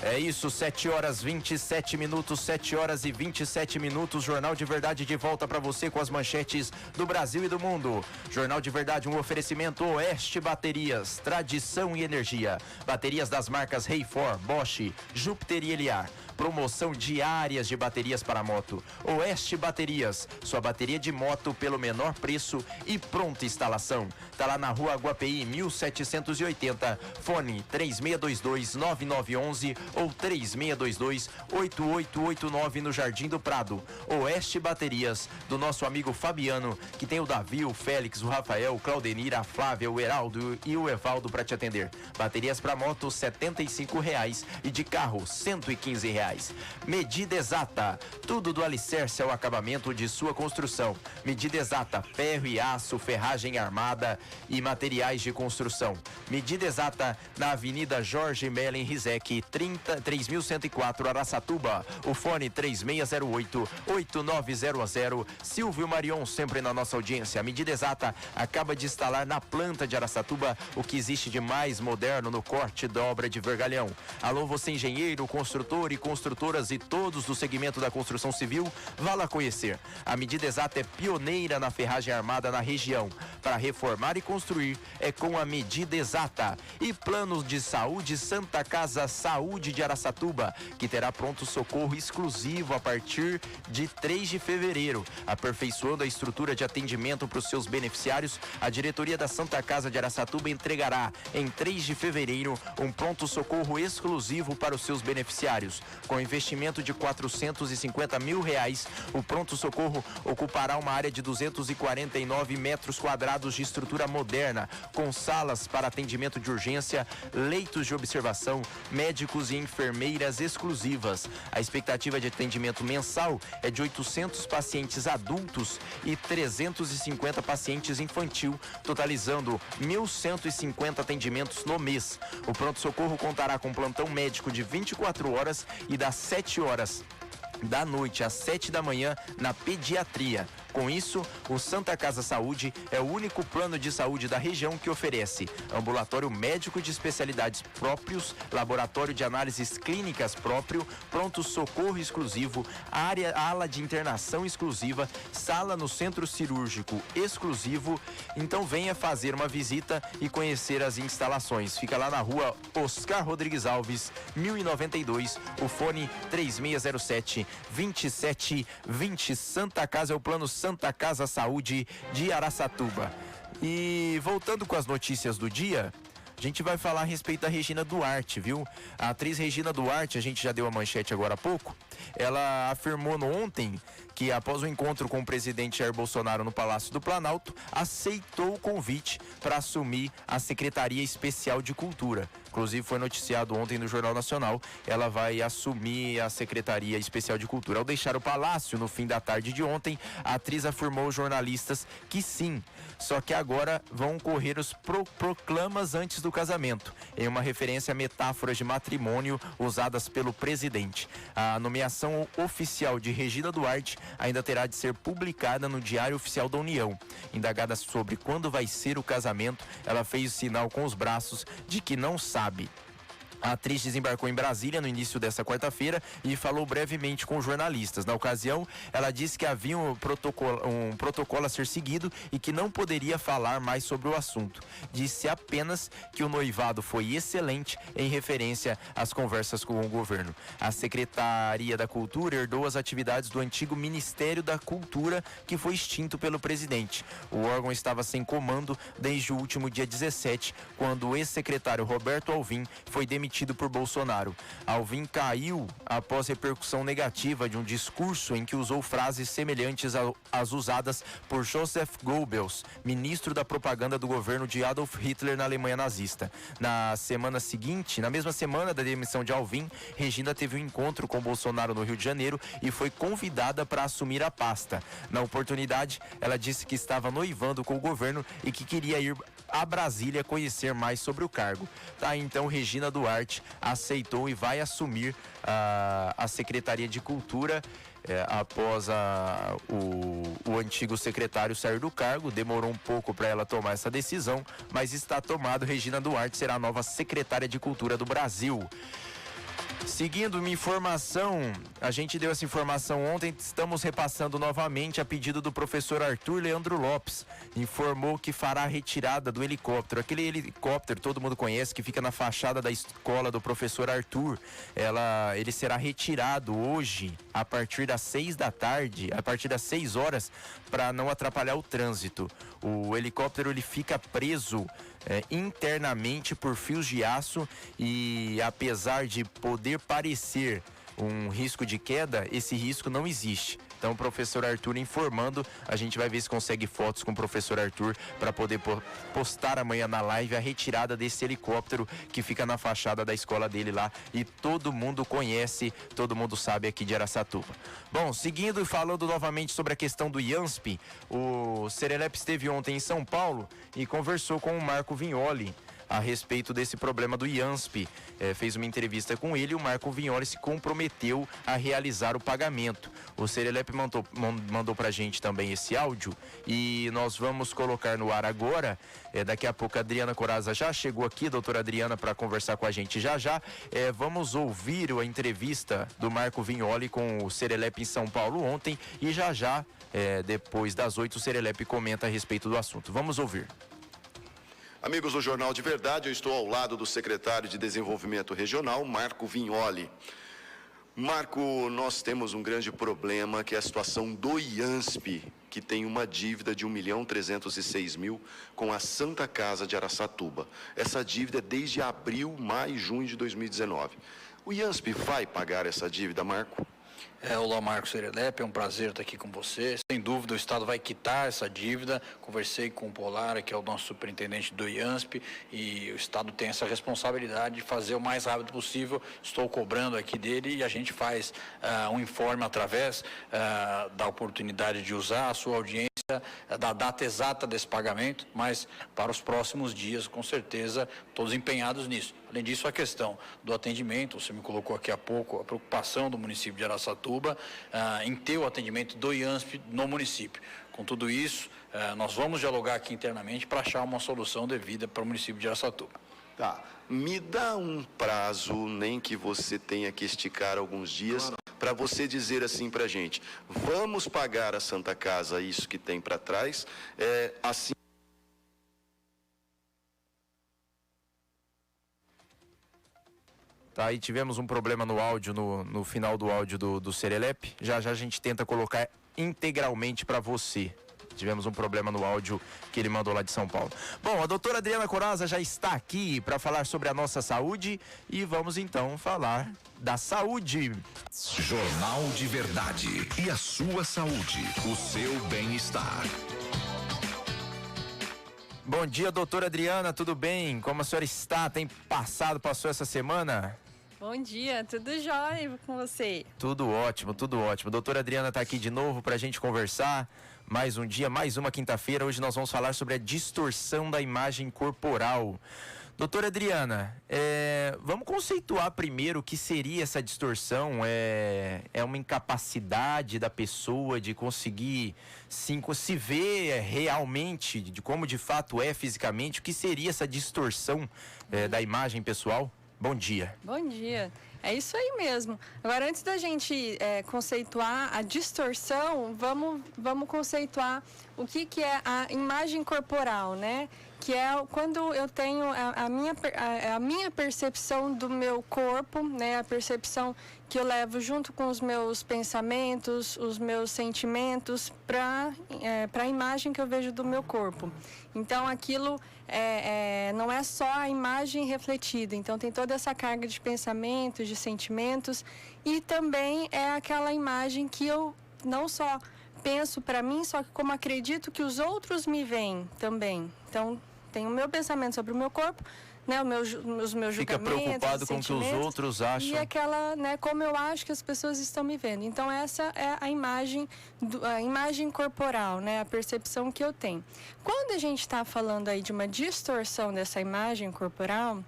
É isso, 7 horas 27 minutos, 7 horas e 27 minutos. Jornal de Verdade de volta para você com as manchetes do Brasil e do mundo. Jornal de Verdade, um oferecimento Oeste Baterias, tradição e energia. Baterias das marcas Reifor, Bosch, Júpiter e Eliar. Promoção diárias de baterias para moto. Oeste Baterias, sua bateria de moto pelo menor preço e pronta instalação. Tá lá na Rua Guapeí, 1780. Fone 3622-9911 ou 3622-8889 no Jardim do Prado. Oeste Baterias, do nosso amigo Fabiano, que tem o Davi, o Félix, o Rafael, o Claudenir, a Flávia, o Heraldo e o Evaldo para te atender. Baterias para moto R$ 75,00 e de carro R$ 115,00. Medida exata, tudo do alicerce ao acabamento de sua construção. Medida exata, ferro e aço, ferragem armada e materiais de construção. Medida exata na Avenida Jorge Mellen Rizek, 3104 Araçatuba. O fone 3608-8900. Silvio Marion sempre na nossa audiência. A medida exata acaba de instalar na planta de Araçatuba o que existe de mais moderno no corte da obra de vergalhão. Alô, você engenheiro, construtor e construtoras e todos do segmento da construção civil, vá lá conhecer. A medida exata é pioneira na ferragem armada na região. Para reformar e construir é com a medida exata. E planos de saúde Santa Casa Saúde de Araçatuba, que terá pronto socorro exclusivo a partir de 3 de fevereiro. Aperfeiçoando a estrutura de atendimento para os seus beneficiários, a diretoria da Santa Casa de Araçatuba entregará em 3 de fevereiro um pronto socorro exclusivo para os seus beneficiários. Com investimento de R$450 mil, o pronto-socorro ocupará uma área de 249 metros quadrados de estrutura moderna, com salas para atendimento de urgência, leitos de observação, médicos e enfermeiras exclusivas. A expectativa de atendimento mensal é de 800 pacientes adultos e 350 pacientes infantil, totalizando 1.150 atendimentos no mês. O pronto-socorro contará com plantão médico de 24 horas e das 7 horas da noite às 7 da manhã na pediatria, Com isso, o Santa Casa Saúde é o único plano de saúde da região que oferece ambulatório médico de especialidades próprios, laboratório de análises clínicas próprio, pronto-socorro exclusivo, ala de internação exclusiva, sala no centro cirúrgico exclusivo. Então venha fazer uma visita e conhecer as instalações. Fica lá na rua Oscar Rodrigues Alves, 1092, o fone 3607-2720. Santa Casa é o plano Santa Casa Saúde de Araçatuba. E voltando com as notícias do dia, a gente vai falar a respeito da Regina Duarte, viu? A atriz Regina Duarte, a gente já deu a manchete agora há pouco, ela afirmou ontem que após o encontro com o presidente Jair Bolsonaro no Palácio do Planalto, aceitou o convite para assumir a Secretaria Especial de Cultura. Inclusive foi noticiado ontem no Jornal Nacional, ela vai assumir a Secretaria Especial de Cultura. Ao deixar o Palácio no fim da tarde de ontem, a atriz afirmou aos jornalistas que sim, só que agora vão ocorrer os proclamas antes do casamento, em uma referência a metáforas de matrimônio usadas pelo presidente. A nomeação oficial de Regina Duarte ainda terá de ser publicada no Diário Oficial da União. Indagada sobre quando vai ser o casamento, ela fez o sinal com os braços de que não sabe. A atriz desembarcou em Brasília no início desta quarta-feira e falou brevemente com jornalistas. Na ocasião, ela disse que havia um protocolo a ser seguido e que não poderia falar mais sobre o assunto. Disse apenas que o noivado foi excelente em referência às conversas com o governo. A Secretaria da Cultura herdou as atividades do antigo Ministério da Cultura, que foi extinto pelo presidente. O órgão estava sem comando desde o último dia 17, quando o ex-secretário Roberto Alvim foi demitido por Bolsonaro. Alvim caiu após repercussão negativa de um discurso em que usou frases semelhantes às usadas por Joseph Goebbels, ministro da propaganda do governo de Adolf Hitler na Alemanha nazista. Na mesma semana da demissão de Alvim, Regina teve um encontro com Bolsonaro no Rio de Janeiro e foi convidada para assumir a pasta. Na oportunidade, ela disse que estava noivando com o governo e que queria ir a Brasília conhecer mais sobre o cargo. Tá, então Regina Duarte aceitou e vai assumir a Secretaria de Cultura após o antigo secretário sair do cargo. Demorou um pouco para ela tomar essa decisão, mas está tomado. Regina Duarte será a nova secretária de Cultura do Brasil. Seguindo uma informação, a gente deu essa informação ontem, estamos repassando novamente a pedido do professor Arthur Leandro Lopes. Informou que fará a retirada do helicóptero. Aquele helicóptero todo mundo conhece, que fica na fachada da escola do professor Arthur. Ele será retirado hoje a partir das 6 da tarde, a partir das 6 horas, para não atrapalhar o trânsito. O helicóptero ele fica preso internamente por fios de aço e, apesar de poder parecer um risco de queda, esse risco não existe. Então, o professor Arthur informando, a gente vai ver se consegue fotos com o professor Arthur para poder postar amanhã na live a retirada desse helicóptero que fica na fachada da escola dele lá e todo mundo conhece, todo mundo sabe aqui de Araçatuba. Bom, seguindo e falando novamente sobre a questão do IANSP, o Serelepe esteve ontem em São Paulo e conversou com o Marco Vignoli a respeito desse problema do IANSP. Fez uma entrevista com ele e o Marco Vignoli se comprometeu a realizar o pagamento. O Serelepe mandou pra gente também esse áudio e nós vamos colocar no ar agora. Daqui a pouco a Adriana Coraza já chegou aqui, doutora Adriana, para conversar com a gente já. Vamos ouvir a entrevista do Marco Vignoli com o Serelepe em São Paulo ontem e já, depois das 8, o Serelepe comenta a respeito do assunto. Vamos ouvir. Amigos do Jornal de Verdade, eu estou ao lado do secretário de Desenvolvimento Regional, Marco Vignoli. Marco, nós temos um grande problema, que é a situação do IANSP, que tem uma dívida de 1.306.000 com a Santa Casa de Araçatuba. Essa dívida é desde abril, maio e junho de 2019. O IANSP vai pagar essa dívida, Marco? Olá, Marcos Serelepe, é um prazer estar aqui com você. Sem dúvida, o Estado vai quitar essa dívida. Conversei com o Polara, que é o nosso superintendente do IANSP, e o Estado tem essa responsabilidade de fazer o mais rápido possível. Estou cobrando aqui dele e a gente faz um informe através da oportunidade de usar a sua audiência da data exata desse pagamento, mas para os próximos dias, com certeza, todos empenhados nisso. Além disso, a questão do atendimento, você me colocou aqui há pouco, a preocupação do município de Araçatuba em ter o atendimento do IANSP no município. Com tudo isso, nós vamos dialogar aqui internamente para achar uma solução devida para o município de Araçatuba. Tá, me dá um prazo, nem que você tenha que esticar alguns dias, para você dizer assim para a gente, vamos pagar a Santa Casa isso que tem para trás, assim... Tá, aí tivemos um problema no áudio, no final do áudio do Serelepe. Já a gente tenta colocar integralmente para você. Tivemos um problema no áudio que ele mandou lá de São Paulo. Bom, a doutora Adriana Coraza já está aqui para falar sobre a nossa saúde e vamos então falar da saúde. Jornal de Verdade e a sua saúde, o seu bem-estar. Bom dia, doutora Adriana, tudo bem? Como a senhora está? Passou essa semana? Bom dia, tudo jóia com você? Tudo ótimo, tudo ótimo. Doutora Adriana está aqui de novo para a gente conversar. Mais um dia, mais uma quinta-feira. Hoje nós vamos falar sobre a distorção da imagem corporal. Doutora Adriana, vamos conceituar primeiro o que seria essa distorção. É uma incapacidade da pessoa de conseguir se ver realmente, de como de fato é fisicamente. O que seria essa distorção da imagem pessoal? Bom dia. Bom dia. É isso aí mesmo. Agora, antes da gente conceituar a distorção, vamos conceituar o que é a imagem corporal, né? Que é quando eu tenho a minha percepção do meu corpo, né? A percepção que eu levo junto com os meus pensamentos, os meus sentimentos para a imagem que eu vejo do meu corpo. Então, aquilo não é só a imagem refletida. Então, tem toda essa carga de pensamentos, de sentimentos, e também é aquela imagem que eu não só penso para mim, só que como acredito que os outros me veem também. Então, tem o meu pensamento sobre o meu corpo, né, os meus julgamentos, fica preocupado com o que os outros acham. E aquela, né, como eu acho que as pessoas estão me vendo. Então, essa é a imagem corporal, né, a percepção que eu tenho. Quando a gente está falando aí de uma distorção dessa imagem corporal,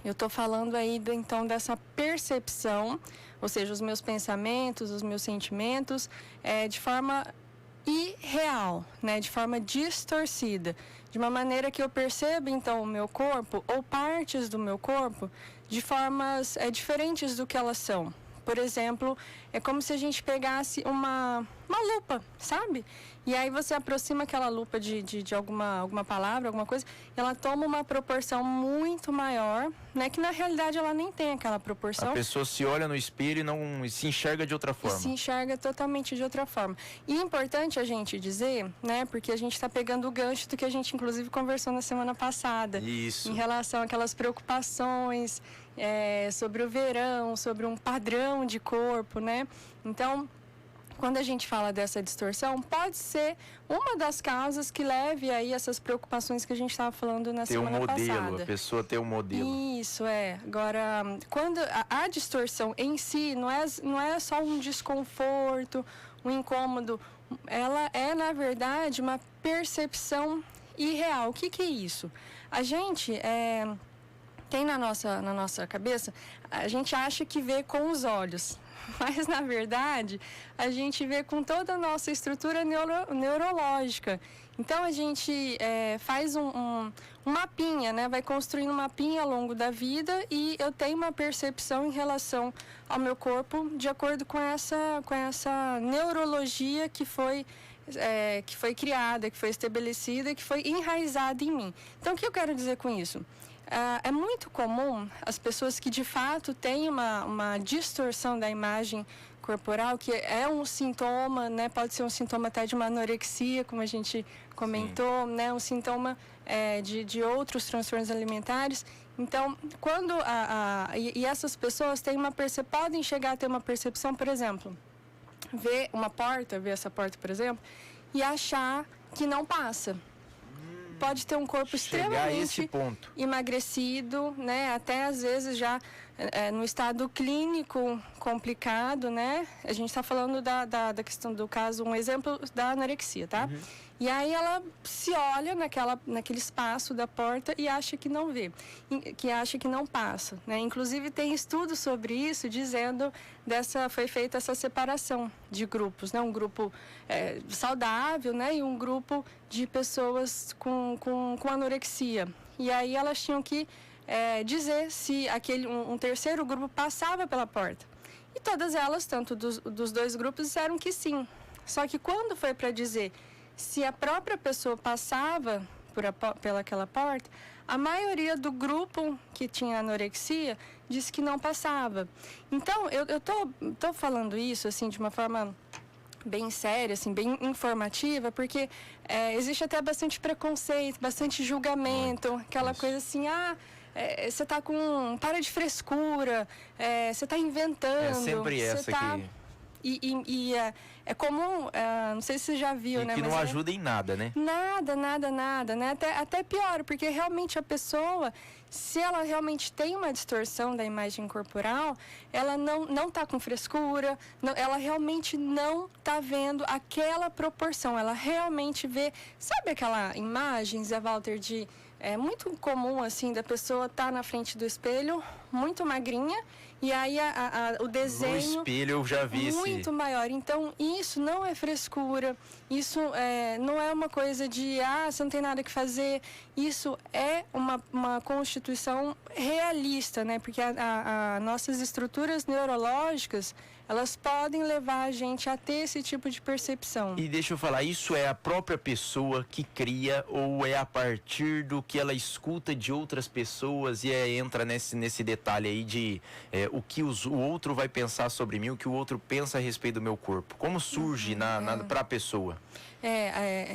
eu estou falando aí, então, dessa percepção, ou seja, os meus pensamentos, os meus sentimentos, de forma irreal, né, de forma distorcida, de uma maneira que eu percebo, então, o meu corpo ou partes do meu corpo de formas diferentes do que elas são. Por exemplo, é como se a gente pegasse uma lupa, sabe? E aí você aproxima aquela lupa de alguma palavra, alguma coisa, e ela toma uma proporção muito maior, né? Que na realidade ela nem tem aquela proporção. A pessoa se olha no espelho e não se enxerga de outra forma. E se enxerga totalmente de outra forma. E é importante a gente dizer, né? Porque a gente está pegando o gancho do que a gente inclusive conversou na semana passada. Isso. Em relação àquelas preocupações sobre o verão, sobre um padrão de corpo, né? Então, quando a gente fala dessa distorção, pode ser uma das causas que leve aí essas preocupações que a gente estava falando na semana passada. Ter um modelo, a pessoa ter um modelo. Isso, Agora, quando a distorção em si não é só um desconforto, um incômodo, ela é, na verdade, uma percepção irreal. O que é isso? A gente tem na nossa cabeça, a gente acha que vê com os olhos. Mas, na verdade, a gente vê com toda a nossa estrutura neurológica. Então, a gente faz um mapinha, né? Vai construindo um mapinha ao longo da vida e eu tenho uma percepção em relação ao meu corpo de acordo com essa neurologia que foi criada, que foi estabelecida, que foi enraizada em mim. Então, o que eu quero dizer com isso? É muito comum as pessoas que de fato têm uma distorção da imagem corporal, que é um sintoma, né? Pode ser um sintoma até de uma anorexia, como a gente comentou, né? Um sintoma de outros transtornos alimentares. Então, quando e essas pessoas podem chegar a ter uma percepção, por exemplo, ver essa porta, por exemplo, e achar que não passa. Pode ter um corpo extremamente emagrecido, né? Até às vezes já no estado clínico complicado, né? A gente está falando da questão do caso, um exemplo da anorexia, tá? E aí ela se olha naquele espaço da porta e acha que não vê, que acha que não passa, né? Inclusive tem estudos sobre isso dizendo foi feita essa separação de grupos, né? Um grupo saudável, né? E um grupo de pessoas com anorexia. E aí elas tinham que dizer se um terceiro grupo passava pela porta. E todas elas, tanto dos dois grupos, disseram que sim. Só que quando foi para dizer se a própria pessoa passava pelaquela porta, a maioria do grupo que tinha anorexia disse que não passava. Então, eu tô falando isso assim de uma forma bem séria, assim, bem informativa, porque existe até bastante preconceito, bastante julgamento, aquela coisa assim, você tá com... para de frescura, você tá inventando. É sempre essa aqui. E é comum, não sei se você já viu, né? Que não ajuda em nada, né? Nada, né? Até pior, porque realmente a pessoa, se ela realmente tem uma distorção da imagem corporal, ela não tá com frescura, ela realmente não tá vendo aquela proporção, ela realmente vê... Sabe aquela imagem, Zé Walter, é muito comum, assim, da pessoa estar na frente do espelho, muito magrinha, e aí o desenho... No espelho eu já vi muito maior. Então, isso não é frescura, isso não é uma coisa de, você não tem nada que fazer. Isso é uma constituição realista, né? Porque nossas estruturas neurológicas, elas podem levar a gente a ter esse tipo de percepção. E deixa eu falar, isso é a própria pessoa que cria ou é a partir do que ela escuta de outras pessoas e entra nesse detalhe aí de o que o outro vai pensar sobre mim, o que o outro pensa a respeito do meu corpo? Como surge para a pessoa?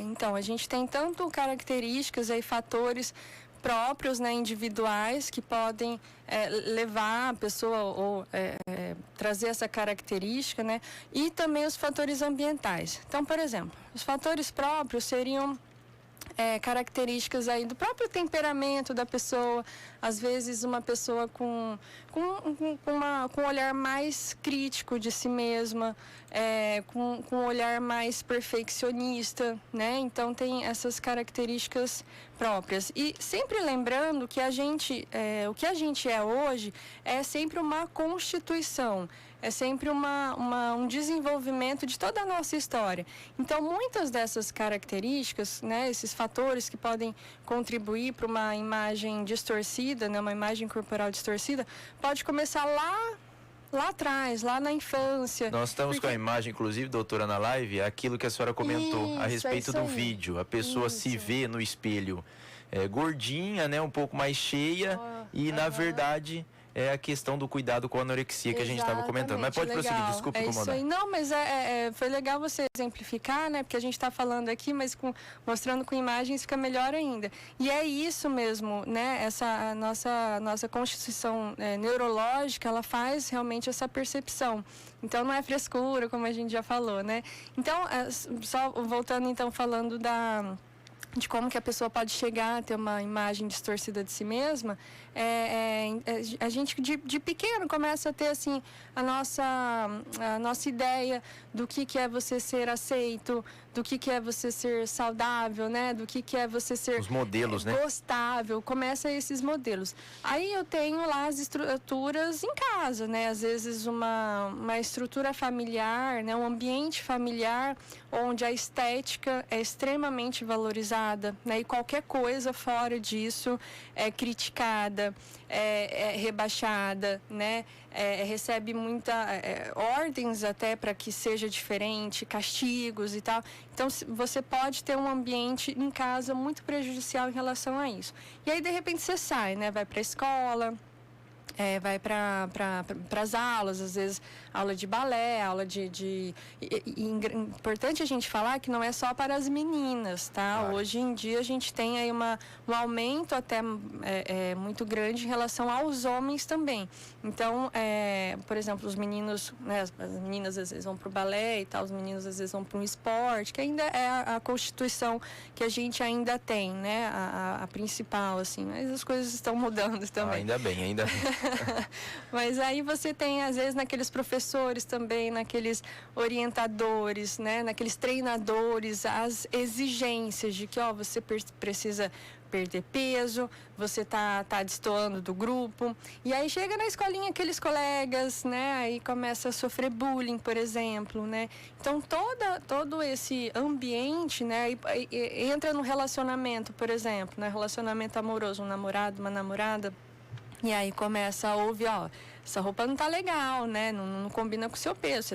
Então, a gente tem tanto características e fatores próprios, né, individuais, que podem levar a pessoa ou trazer essa característica, né, e também os fatores ambientais. Então, por exemplo, os fatores próprios seriam características aí do próprio temperamento da pessoa. Às vezes uma pessoa com um olhar mais crítico de si mesma, com um olhar mais perfeccionista, né? Então tem essas características próprias. E sempre lembrando que o que a gente é hoje é sempre uma constituição. É sempre um desenvolvimento de toda a nossa história. Então, muitas dessas características, né, esses fatores que podem contribuir para uma imagem distorcida, né, uma imagem corporal distorcida, pode começar lá atrás, lá na infância. Nós estamos com a imagem, inclusive, doutora, na live, aquilo que a senhora comentou a respeito do vídeo. A pessoa se vê no espelho gordinha, né, um pouco mais cheia e, na verdade... É a questão do cuidado com a anorexia que a gente estava comentando. Mas pode prosseguir, desculpa incomodar. Isso aí. Não, mas foi legal você exemplificar, né? Porque a gente está falando aqui, mas mostrando com imagens fica melhor ainda. E é isso mesmo, né? A nossa constituição neurológica, ela faz realmente essa percepção. Então, não é frescura, como a gente já falou, né? Então, só voltando, então, falando de como que a pessoa pode chegar a ter uma imagem distorcida de si mesma, a gente de pequeno começa a ter assim a nossa ideia do que é você ser aceito, do que é você ser saudável, né? Do que é você ser os modelos, né? Gostável. Começa esses modelos. Aí eu tenho lá as estruturas em casa, né? Às vezes uma estrutura familiar, né? Um ambiente familiar onde a estética é extremamente valorizada, né? E qualquer coisa fora disso é criticada, é rebaixada, né? Recebe muita ordens até para que seja diferente, castigos e tal. Então, você pode ter um ambiente em casa muito prejudicial em relação a isso. E aí, de repente, você sai, né? Vai para a escola, vai para as aulas, às vezes aula de balé, aula importante a gente falar que não é só para as meninas, tá? Claro. Hoje em dia a gente tem aí um aumento até muito grande em relação aos homens também. Então, por exemplo, os meninos, né, as meninas às vezes vão para o balé e tal, os meninos às vezes vão para um esporte, que ainda é a constituição que a gente ainda tem, né? A principal, assim, mas as coisas estão mudando também. Ainda bem, ainda bem. Mas aí você tem, às vezes, naqueles professores também, naqueles orientadores, né? Naqueles treinadores, as exigências de que, ó, você precisa perder peso, você tá destoando do grupo. E aí chega na escolinha aqueles colegas, né? Aí começa a sofrer bullying, por exemplo, né? Então, todo esse ambiente, né? Entra no relacionamento, por exemplo, né? Relacionamento amoroso, um namorado, uma namorada. E aí começa a ouvir, ó, essa roupa não tá legal, né? Não combina com o seu peso,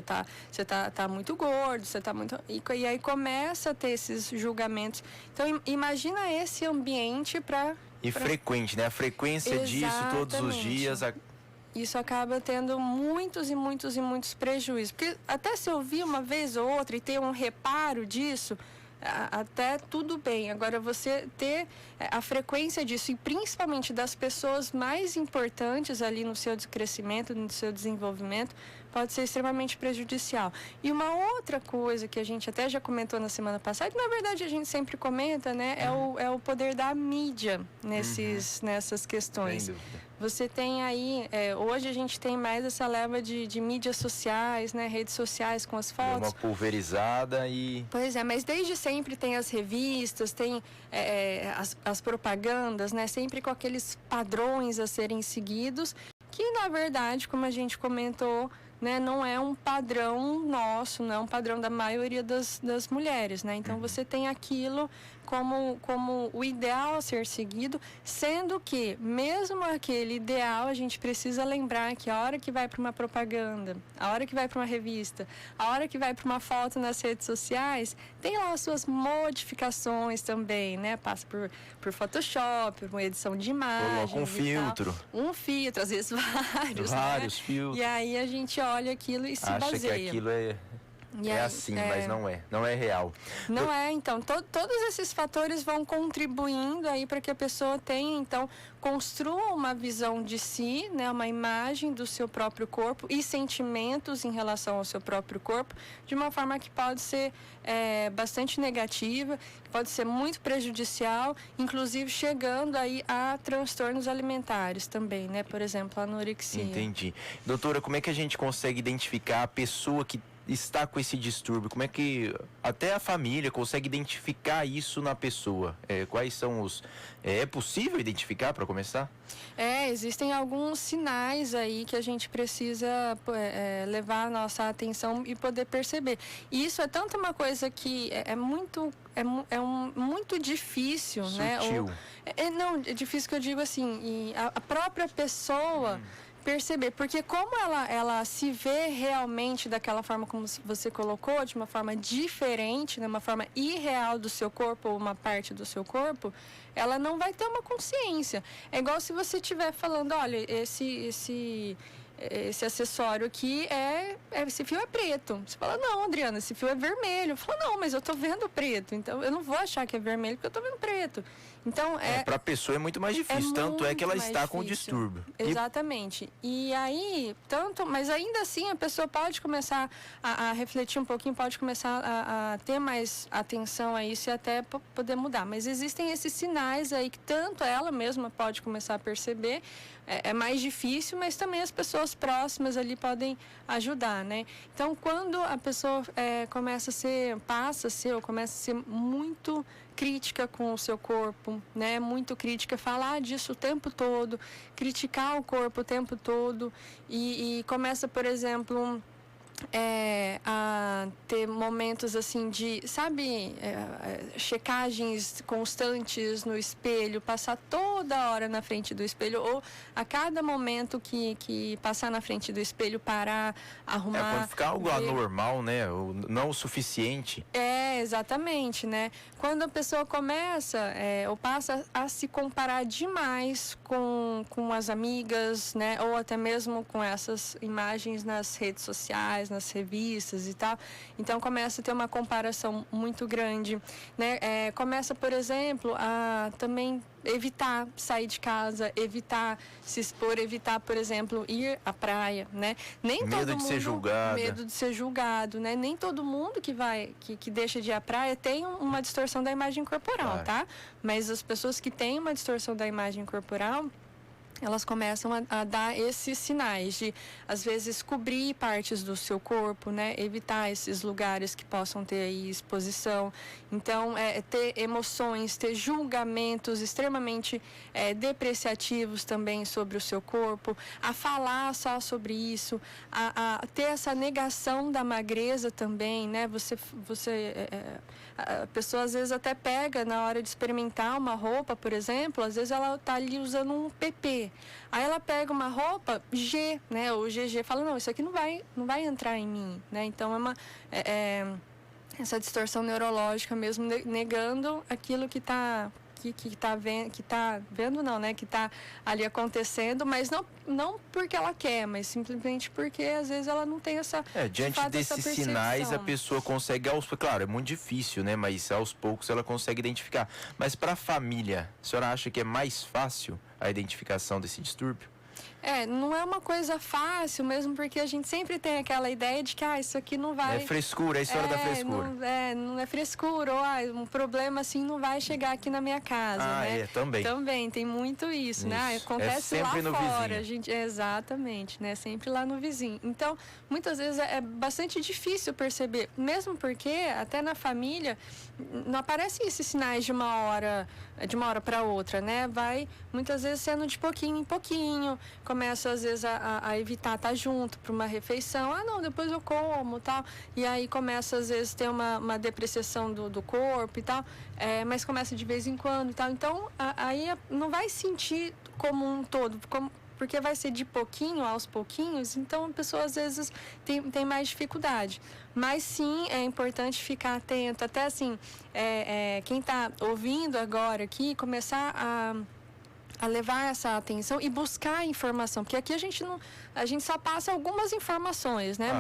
você tá muito gordo, você tá muito... E aí começa a ter esses julgamentos. Então, imagina esse ambiente frequente, né? A frequência disso todos os dias... Isso acaba tendo muitos e muitos e muitos prejuízos. Porque até se ouvir uma vez ou outra e ter um reparo disso... até tudo bem. Agora, você ter a frequência disso, e principalmente das pessoas mais importantes ali no seu crescimento, no seu desenvolvimento, pode ser extremamente prejudicial. E uma outra coisa que a gente até já comentou na semana passada, e na verdade a gente sempre comenta, né, é o poder da mídia nessas questões. Você tem aí, hoje a gente tem mais essa leva de mídias sociais, né, redes sociais com as fotos. Uma pulverizada e... Pois é, mas desde sempre tem as revistas, tem as propagandas, né, sempre com aqueles padrões a serem seguidos, que na verdade, como a gente comentou, né, não é um padrão nosso, não é um padrão da maioria das mulheres, né? Então você tem aquilo como o ideal a ser seguido, sendo que mesmo aquele ideal a gente precisa lembrar que a hora que vai para uma propaganda, a hora que vai para uma revista, a hora que vai para uma foto nas redes sociais, tem lá as suas modificações também, né? Passa por Photoshop, por uma edição de imagens. Coloca um filtro. Um filtro, às vezes vários, né? Filtros. E aí a gente olha aquilo e se acha baseia. Que aquilo assim, mas não é real. Não é, então, todos esses fatores vão contribuindo aí para que a pessoa tenha, então, construa uma visão de si, né, uma imagem do seu próprio corpo e sentimentos em relação ao seu próprio corpo, de uma forma que pode ser bastante negativa, pode ser muito prejudicial, inclusive chegando aí a transtornos alimentares também, né, por exemplo, a anorexia. Entendi. Doutora, como é que a gente consegue identificar a pessoa que está com esse distúrbio? Como é que até a família consegue identificar isso na pessoa? Quais são os... É possível identificar, para começar? Existem alguns sinais aí que a gente precisa levar a nossa atenção e poder perceber. E isso é tanto uma coisa que é muito difícil, sutil. Né? Não, é difícil que eu digo assim, e a própria pessoa... perceber, porque como ela se vê realmente daquela forma como você colocou, de uma forma diferente, né, uma forma irreal do seu corpo ou uma parte do seu corpo, ela não vai ter uma consciência. É igual se você estiver falando, olha, esse acessório aqui esse fio é preto. Você fala, não, Adriana, esse fio é vermelho. Fala, não, mas eu tô vendo preto, então eu não vou achar que é vermelho porque eu tô vendo preto. Então, para a pessoa é muito mais difícil, tanto é que ela está com o distúrbio. Exatamente. E aí, mas ainda assim a pessoa pode começar a refletir um pouquinho, pode começar a ter mais atenção a isso e até poder mudar. Mas existem esses sinais aí que tanto ela mesma pode começar a perceber. É mais difícil, mas também as pessoas próximas ali podem ajudar, né? Então, quando a pessoa passa a ser muito crítica com o seu corpo, né? Muito crítica, falar disso o tempo todo, criticar o corpo o tempo todo e começa, por exemplo, a ter momentos assim de, sabe, checagens constantes no espelho, passar toda hora na frente do espelho, ou a cada momento que passar na frente do espelho, parar, arrumar. Quando ficar algo anormal, né, ou não o suficiente. Exatamente, né? Quando a pessoa começa ou passa a se comparar demais com as amigas, né, ou até mesmo com essas imagens nas redes sociais, nas revistas e tal, então começa a ter uma comparação muito grande, né? Começa, por exemplo, a também evitar sair de casa, evitar se expor, evitar, por exemplo, ir à praia, né? Medo de ser julgado. Medo de ser julgado, né? Nem todo mundo que deixa de ir à praia tem uma distorção da imagem corporal, tá? Mas as pessoas que têm uma distorção da imagem corporal, elas começam a dar esses sinais de, às vezes, cobrir partes do seu corpo, né? Evitar esses lugares que possam ter aí exposição. Então, ter emoções, ter julgamentos extremamente depreciativos também sobre o seu corpo, a falar só sobre isso, a ter essa negação da magreza também, né? A pessoa às vezes até pega na hora de experimentar uma roupa, por exemplo, às vezes ela está ali usando um PP. Aí ela pega uma roupa G, né? O GG fala, não, isso aqui não vai entrar em mim, né? Então essa distorção neurológica mesmo, negando aquilo que está vendo não, né? Que está ali acontecendo, mas não porque ela quer, mas simplesmente porque às vezes ela não tem essa diante desses sinais a pessoa consegue claro, é muito difícil, né? Mas aos poucos ela consegue identificar. Mas para a família, a senhora acha que é mais fácil a identificação desse distúrbio? Não é uma coisa fácil, mesmo porque a gente sempre tem aquela ideia de que isso aqui não vai... É frescura, é a história da frescura. Não é frescura, ou um problema assim não vai chegar aqui na minha casa, né? Também. Também, tem muito isso, né? Acontece lá fora, a gente, exatamente, né? Sempre lá no vizinho. Então, muitas vezes é bastante difícil perceber, mesmo porque até na família não aparecem esses sinais de uma hora para outra, né? Vai muitas vezes sendo de pouquinho em pouquinho, começa às vezes a evitar estar junto para uma refeição, não, depois eu como, tal, e aí começa às vezes ter uma depreciação do corpo e tal, mas começa de vez em quando e tal, então aí não vai sentir como um todo, porque vai ser de pouquinho aos pouquinhos, então a pessoa às vezes tem mais dificuldade. Mas sim, é importante ficar atento, até assim, quem está ouvindo agora aqui, começar a levar essa atenção e buscar informação, porque aqui a gente só passa algumas informações, né?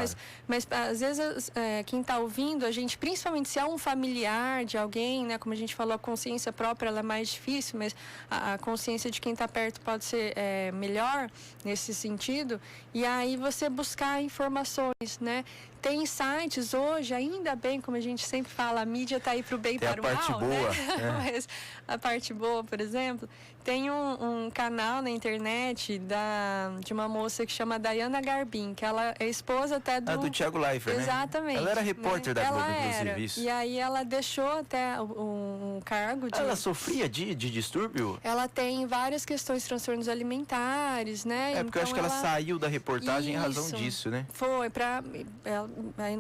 Mas às vezes quem está ouvindo, a gente, principalmente se é um familiar de alguém, né? Como a gente falou, a consciência própria ela é mais difícil, mas a consciência de quem está perto pode ser melhor nesse sentido. E aí você buscar informações, né? Tem sites hoje, ainda bem, como a gente sempre fala, a mídia está aí para o bem e para o mal, boa, né? Mas a parte boa, por exemplo, tem um canal na internet de uma moça que chama Dayana Garbin, que ela é esposa até do Thiago Leifert, né? Exatamente. Ela era repórter da Globo, inclusive, isso. E aí ela deixou até um cargo de... Ela sofria de distúrbio? Ela tem várias questões de transtornos alimentares, né? Porque eu acho que ela saiu da reportagem em razão disso, né? Foi,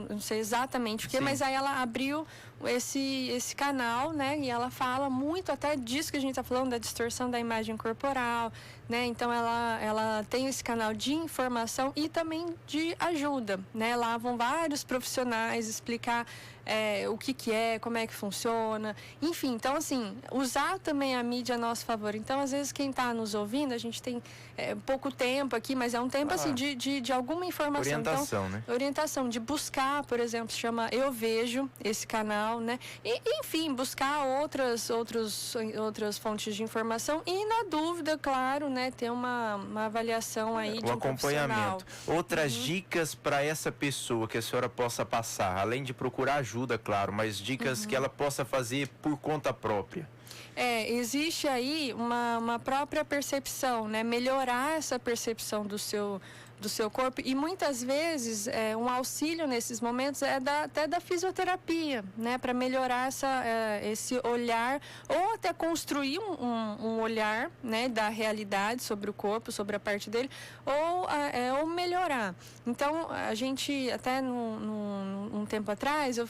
não sei exatamente o que, mas aí ela abriu esse canal, né? E ela fala muito até disso que a gente está falando, da distorção da imagem corporal, né? Então ela tem esse canal de informação e também de ajuda, né? Lá vão vários profissionais explicar o que é, como é que funciona, enfim. Então, assim, usar também a mídia a nosso favor. Então, às vezes, quem está nos ouvindo, a gente tem pouco tempo aqui, mas é um tempo, assim, de alguma informação. Orientação, então, né? Orientação, de buscar, por exemplo, chama Eu Vejo, esse canal, né? E, enfim, buscar outras fontes de informação e, na dúvida, claro, né? Ter uma avaliação aí de um acompanhamento. Outras dicas para essa pessoa que a senhora possa passar, além de procurar ajuda, claro, mas dicas que ela possa fazer por conta própria. Existe aí uma própria percepção, né? Melhorar essa percepção do seu corpo e muitas vezes um auxílio nesses momentos até da fisioterapia, né? Para melhorar esse olhar ou até construir um olhar, né? Da realidade sobre o corpo, sobre a parte dele, ou melhorar. Então, a gente até um tempo atrás eu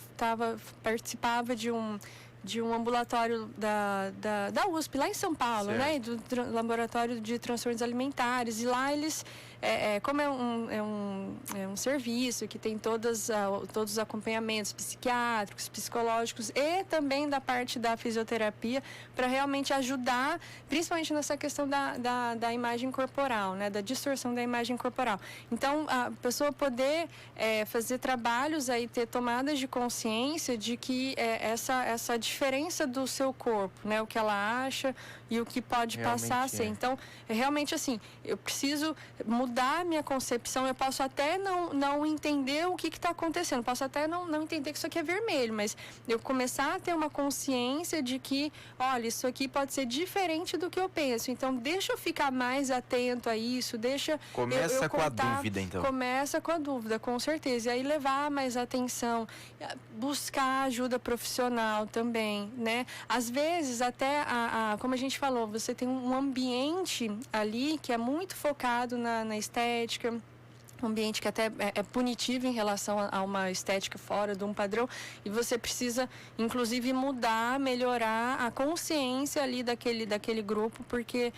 participava de um ambulatório da USP, lá em São Paulo, né? Do Laboratório de Transtornos Alimentares. E lá eles, como é um serviço que tem todos os acompanhamentos psiquiátricos, psicológicos e também da parte da fisioterapia, para realmente ajudar, principalmente nessa questão da imagem corporal, né? Da distorção da imagem corporal. Então, a pessoa poder fazer trabalhos aí, ter tomadas de consciência de que essa diferença do seu corpo, né? O que ela acha e o que pode passar a ser. Então, realmente assim, eu preciso mudar mudar a minha concepção, eu posso até não entender o que está acontecendo, posso até não entender que isso aqui é vermelho, mas eu começar a ter uma consciência de que, olha, isso aqui pode ser diferente do que eu penso, então deixa eu ficar mais atento a isso, deixa Começa com a dúvida, então. Começa com a dúvida, com certeza, e aí levar mais atenção, buscar ajuda profissional também, né? Às vezes até, como a gente falou, você tem um ambiente ali que é muito focado na estética, um ambiente que até é punitivo em relação a uma estética fora de um padrão, e você precisa, inclusive, mudar, melhorar a consciência ali daquele grupo, porque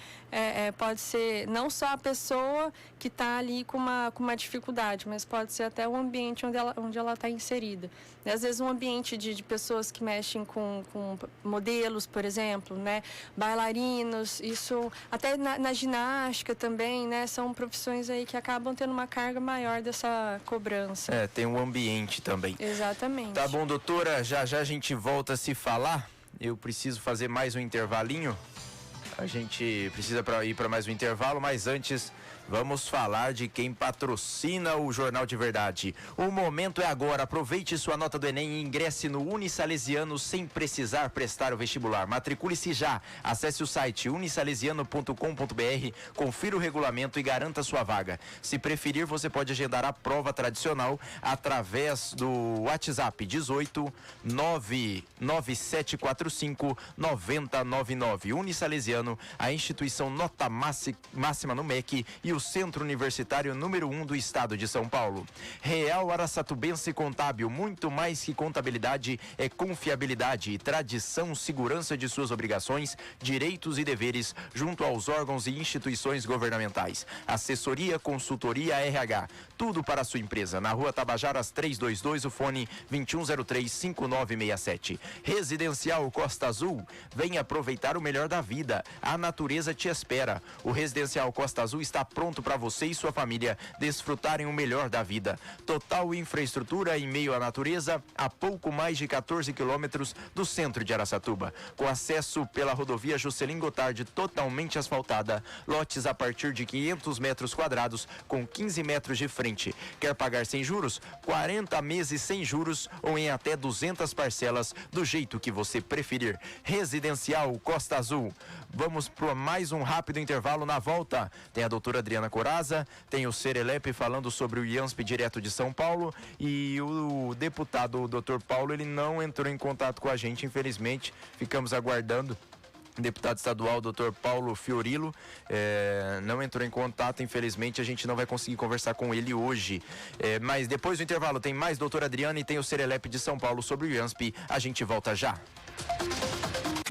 pode ser não só a pessoa que está ali com uma dificuldade, mas pode ser até o ambiente onde ela está inserida. E, às vezes um ambiente de pessoas que mexem com modelos, por exemplo, né? Bailarinos, isso até na ginástica também, né? São profissões aí que acabam tendo uma carga maior dessa cobrança. Tem um ambiente também. Exatamente. Tá bom, doutora, já a gente volta a se falar. Eu preciso fazer mais um intervalinho. A gente precisa ir para mais um intervalo, mas antes vamos falar de quem patrocina o Jornal de Verdade. O momento é agora. Aproveite sua nota do Enem e ingresse no Unisalesiano sem precisar prestar o vestibular. Matricule-se já. Acesse o site unisalesiano.com.br, confira o regulamento e garanta sua vaga. Se preferir, você pode agendar a prova tradicional através do WhatsApp 18 99745 9099. Unisalesiano, a instituição nota máxima no MEC e o Centro Universitário número 1 do Estado de São Paulo. Real Araçatubense Contábil, muito mais que contabilidade, é confiabilidade e tradição, segurança de suas obrigações, direitos e deveres junto aos órgãos e instituições governamentais. Assessoria, consultoria, RH, tudo para a sua empresa. Na Rua Tabajaras 322, o fone 2103-5967. Residencial Costa Azul, venha aproveitar o melhor da vida. A natureza te espera. O Residencial Costa Azul está pronto para você e sua família desfrutarem o melhor da vida. Total infraestrutura em meio à natureza, a pouco mais de 14 quilômetros do centro de Araçatuba. Com acesso pela rodovia Juscelino Gotardi totalmente asfaltada, lotes a partir de 500 metros quadrados com 15 metros de frente. Quer pagar sem juros? 40 meses sem juros ou em até 200 parcelas, do jeito que você preferir. Residencial Costa Azul. Vamos para mais um rápido intervalo. Na volta tem a doutora Adriana Coraza, tem o Serelepe falando sobre o IANSP direto de São Paulo, e o deputado, o Dr. Paulo, ele não entrou em contato com a gente, infelizmente, ficamos aguardando. Deputado estadual, Dr. Paulo Fiorilo, não entrou em contato, infelizmente, a gente não vai conseguir conversar com ele hoje. Mas depois do intervalo tem mais doutora Adriana e tem o Serelepe de São Paulo sobre o IANSP. A gente volta já.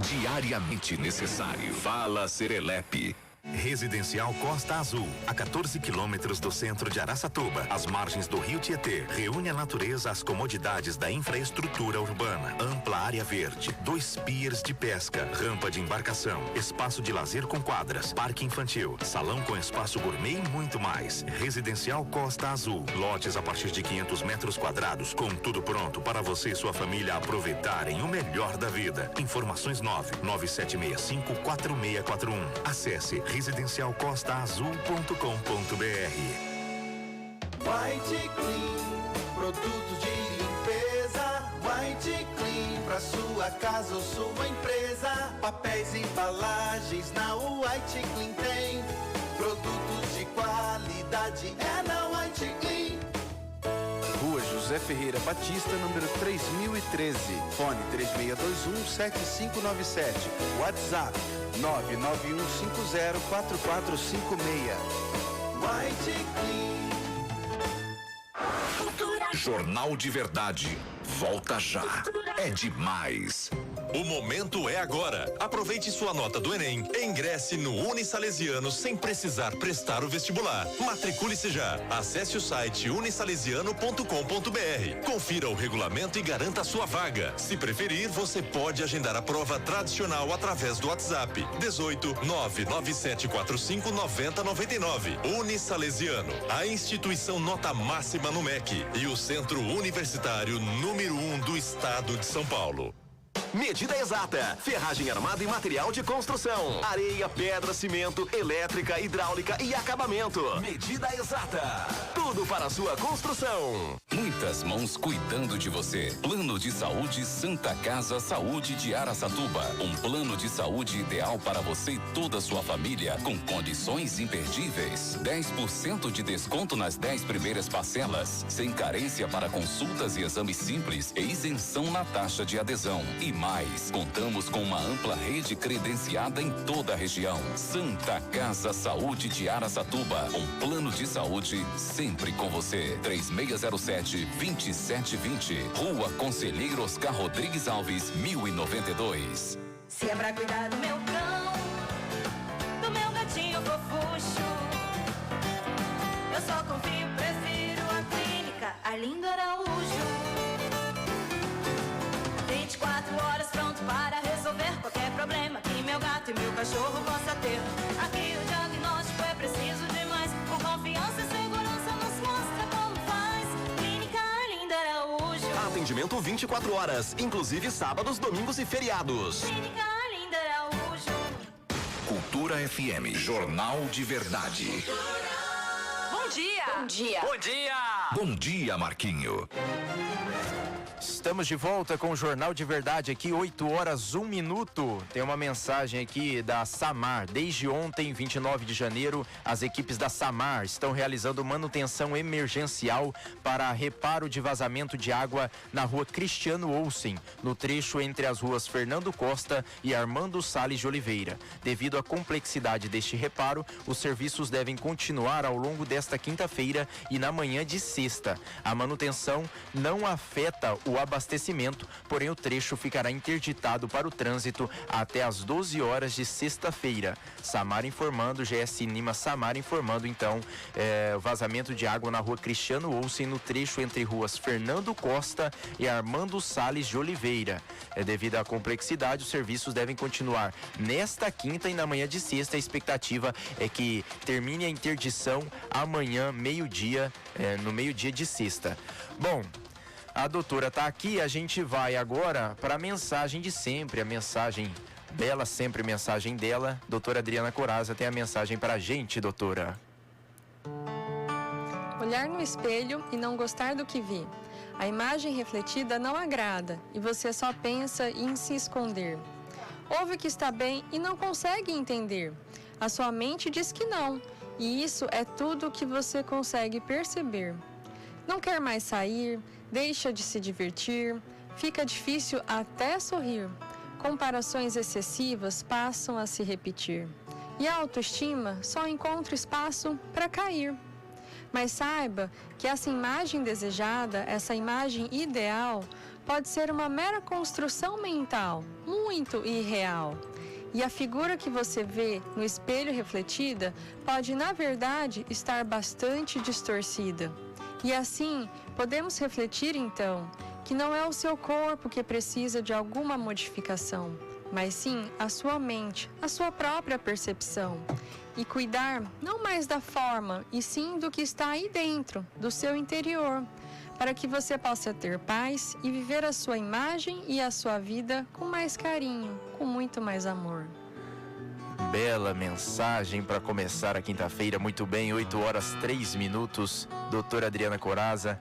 Diariamente necessário. Fala Serelepe. Residencial Costa Azul, a 14 quilômetros do centro de Araçatuba, às margens do Rio Tietê, reúne a natureza às comodidades da infraestrutura urbana, ampla área verde, 2 piers de pesca, rampa de embarcação, espaço de lazer com quadras, parque infantil, salão com espaço gourmet e muito mais. Residencial Costa Azul, lotes a partir de 500 metros quadrados, com tudo pronto para você e sua família aproveitarem o melhor da vida. Informações 99765-4641. Acesse residencialcostaazul.com.br. White Clean, produtos de limpeza. White Clean, pra sua casa ou sua empresa. Papéis e embalagens na White Clean tem. Produtos de qualidade é na White Clean. Rua José Ferreira Batista, número 3013. Fone 3621-7597. WhatsApp 991504456. White Clean. Jornal de Verdade. Volta já. É demais. O momento é agora. Aproveite sua nota do Enem e ingresse no Unisalesiano sem precisar prestar o vestibular. Matricule-se já. Acesse o site unisalesiano.com.br. Confira o regulamento e garanta sua vaga. Se preferir, você pode agendar a prova tradicional através do WhatsApp 18 99745 9099. Unisalesiano, a instituição nota máxima no MEC e o Centro Universitário número 1 do Estado de São Paulo. Medida exata. Ferragem armada e material de construção. Areia, pedra, cimento, elétrica, hidráulica e acabamento. Medida exata. Tudo para a sua construção. Muitas mãos cuidando de você. Plano de Saúde Santa Casa Saúde de Araçatuba. Um plano de saúde ideal para você e toda a sua família, com condições imperdíveis. 10% de desconto nas 10 primeiras parcelas, sem carência para consultas e exames simples e isenção na taxa de adesão. E mais, contamos com uma ampla rede credenciada em toda a região. Santa Casa Saúde de Araçatuba. Um plano de saúde sempre com você. 3607-2720. Rua Conselheiro Oscar Rodrigues Alves, 1092. Se é pra cuidar do meu cão, do meu gatinho fofucho, eu só confio, prefiro a clínica Arlindo Araújo. 24 horas pronto para resolver qualquer problema que meu gato e meu cachorro possa ter. Aqui o diagnóstico é preciso demais, com confiança e segurança nos mostra como faz. Clínica Arlindo Araújo. Atendimento 24 horas, inclusive sábados, domingos e feriados. Clínica Arlindo Araújo. Cultura FM, Jornal de Verdade. Bom dia! Bom dia! Bom dia! Bom dia, Marquinho. Estamos de volta com o Jornal de Verdade aqui, 8 horas, 1 minuto. Tem uma mensagem aqui da Samar. Desde ontem, 29 de janeiro, as equipes da Samar estão realizando manutenção emergencial para reparo de vazamento de água na rua Cristiano Olsen, no trecho entre as ruas Fernando Costa e Armando Salles de Oliveira. Devido à complexidade deste reparo, os serviços devem continuar ao longo desta quinta-feira e na manhã de sexta. A manutenção não afeta o abastecimento, porém o trecho ficará interditado para o trânsito até às 12 horas de sexta-feira. Samar informando, GS Nima Samar informando então o vazamento de água na rua Cristiano Olsen, no trecho entre ruas Fernando Costa e Armando Salles de Oliveira. Devido à complexidade, os serviços devem continuar nesta quinta e na manhã de sexta. A expectativa é que termine a interdição amanhã, meio-dia, no meio-dia de sexta. Bom, a doutora está aqui, a gente vai agora para a mensagem de sempre, a mensagem dela, sempre mensagem dela. Doutora Adriana Coraza tem a mensagem para a gente, doutora. Olhar no espelho e não gostar do que vi. A imagem refletida não agrada e você só pensa em se esconder. Ouve que está bem e não consegue entender. A sua mente diz que não, e isso é tudo que você consegue perceber. Não quer mais sair, deixa de se divertir, fica difícil até sorrir. Comparações excessivas passam a se repetir. E a autoestima só encontra espaço para cair. Mas saiba que essa imagem desejada, essa imagem ideal, pode ser uma mera construção mental, muito irreal. E a figura que você vê no espelho refletida pode, na verdade, estar bastante distorcida. E assim, podemos refletir então que não é o seu corpo que precisa de alguma modificação, mas sim a sua mente, a sua própria percepção. E cuidar não mais da forma, e sim do que está aí dentro, do seu interior, para que você possa ter paz e viver a sua imagem e a sua vida com mais carinho, com muito mais amor. Bela mensagem para começar a quinta-feira, muito bem, 8 horas 3 minutos. Doutora Adriana Coraza,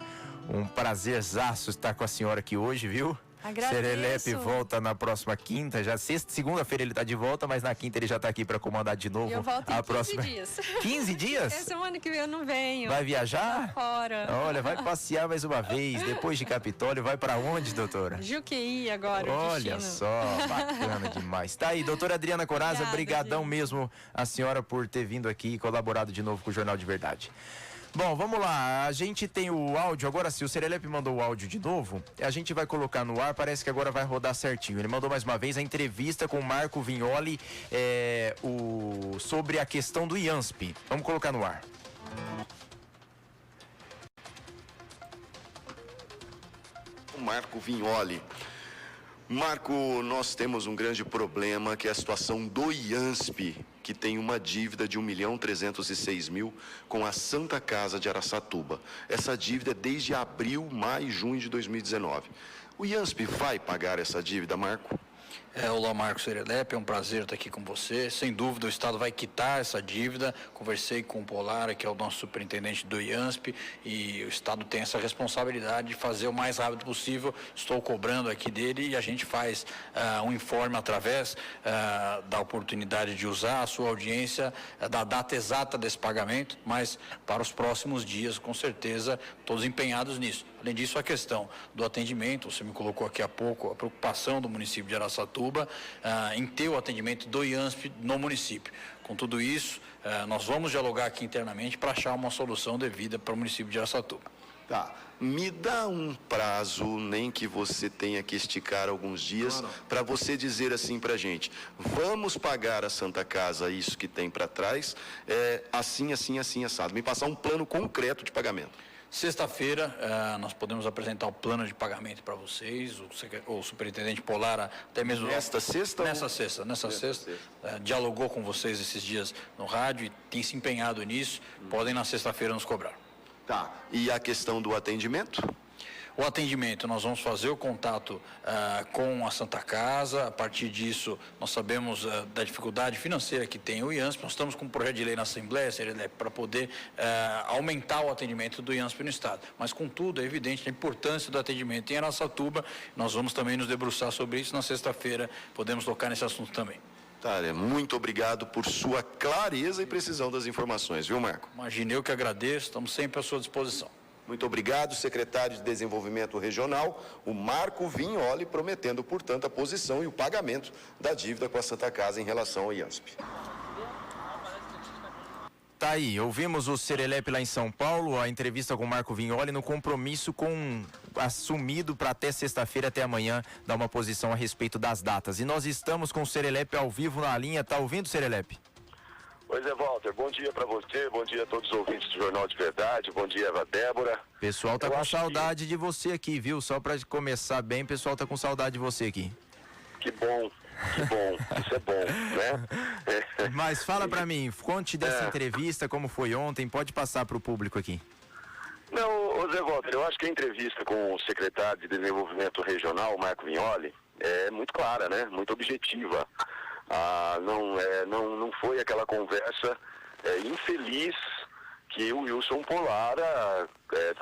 um prazerzaço estar com a senhora aqui hoje, viu? Agradeço. Serelepe volta na próxima quinta, já segunda-feira ele tá de volta, mas na quinta ele já tá aqui para comandar de novo. Eu volto em 15 próxima... dias. 15 dias? Essa semana que vem eu não venho. Vai viajar? Tô fora. Olha, vai passear mais uma vez, depois de Capitólio, vai para onde, doutora? Juqueí agora, olha só, bacana demais. Tá aí, doutora Adriana Coraza, brigadão mesmo a senhora por ter vindo aqui e colaborado de novo com o Jornal de Verdade. Bom, vamos lá, a gente tem o áudio, agora sim, o Serelepe mandou o áudio de novo, a gente vai colocar no ar, parece que agora vai rodar certinho. Ele mandou mais uma vez a entrevista com o Marco Vignoli sobre a questão do IANSP. Vamos colocar no ar. Marco Vignoli. Marco, nós temos um grande problema, que é a situação do IANSP, que tem uma dívida de 1.306.000 com a Santa Casa de Araçatuba. Essa dívida é desde abril, maio e junho de 2019. O IANSP vai pagar essa dívida, Marco? Olá, Marcos Serelepe, é um prazer estar aqui com você. Sem dúvida, o Estado vai quitar essa dívida. Conversei com o Polara, que é o nosso superintendente do IANSP, e o Estado tem essa responsabilidade de fazer o mais rápido possível. Estou cobrando aqui dele e a gente faz um informe através da oportunidade de usar a sua audiência, da data exata desse pagamento, mas para os próximos dias, com certeza, todos empenhados nisso. Além disso, a questão do atendimento, você me colocou aqui há pouco, a preocupação do município de Araçatuba em ter o atendimento do IANSP no município. Com tudo isso, nós vamos dialogar aqui internamente para achar uma solução devida para o município de Araçatuba. Tá, me dá um prazo, nem que você tenha que esticar alguns dias, para você dizer assim pra gente, vamos pagar a Santa Casa isso que tem para trás, assim, assado. Me passar um plano concreto de pagamento. Sexta-feira, nós podemos apresentar o plano de pagamento para vocês, o superintendente Polara, até mesmo... Nesta sexta? Nessa sexta. Dialogou com vocês esses dias no rádio e tem se empenhado nisso, podem na sexta-feira nos cobrar. Tá, e a questão do atendimento? O atendimento, nós vamos fazer o contato com a Santa Casa. A partir disso, nós sabemos da dificuldade financeira que tem o IANSP. Nós estamos com um projeto de lei na Assembleia, para poder aumentar o atendimento do IANSP no Estado. Mas, contudo, é evidente a importância do atendimento em Araçatuba. Nós vamos também nos debruçar sobre isso. Na sexta-feira, podemos tocar nesse assunto também. Muito obrigado por sua clareza e precisão das informações, viu, Marco? Imagine, eu que agradeço. Estamos sempre à sua disposição. Muito obrigado, secretário de Desenvolvimento Regional, o Marco Vignoli, prometendo, portanto, a posição e o pagamento da dívida com a Santa Casa em relação ao IANSP. Tá aí, ouvimos o Serelepe lá em São Paulo, a entrevista com o Marco Vignoli no compromisso assumido para até sexta-feira, até amanhã, dar uma posição a respeito das datas. E nós estamos com o Serelepe ao vivo na linha. Tá ouvindo, Serelepe? Pois é, Walter, bom dia para você, bom dia a todos os ouvintes do Jornal de Verdade, bom dia, Eva Débora. Pessoal tá com saudade de você aqui, viu? Só para começar bem, o pessoal tá com saudade de você aqui. Que bom, isso é bom, né? Mas fala para mim, conte dessa entrevista, como foi ontem, pode passar para o público aqui. Não, Zé Walter, eu acho que a entrevista com o secretário de Desenvolvimento Regional, Marco Vignoli, é muito clara, né? Muito objetiva. Não foi aquela conversa infeliz que o Wilson Polara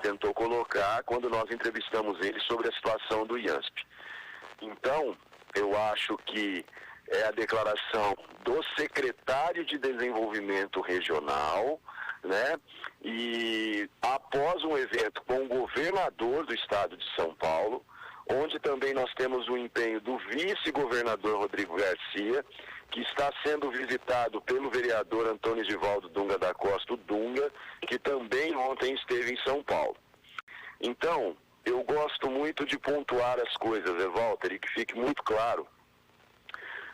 tentou colocar quando nós entrevistamos ele sobre a situação do IANSP. Então, eu acho que é a declaração do secretário de Desenvolvimento Regional, né? E após um evento com o governador do estado de São Paulo, onde também nós temos o empenho do vice-governador Rodrigo Garcia, que está sendo visitado pelo vereador Antônio Edivaldo Dunga da Costa, o Dunga, que também ontem esteve em São Paulo. Então, eu gosto muito de pontuar as coisas, Walter, e que fique muito claro.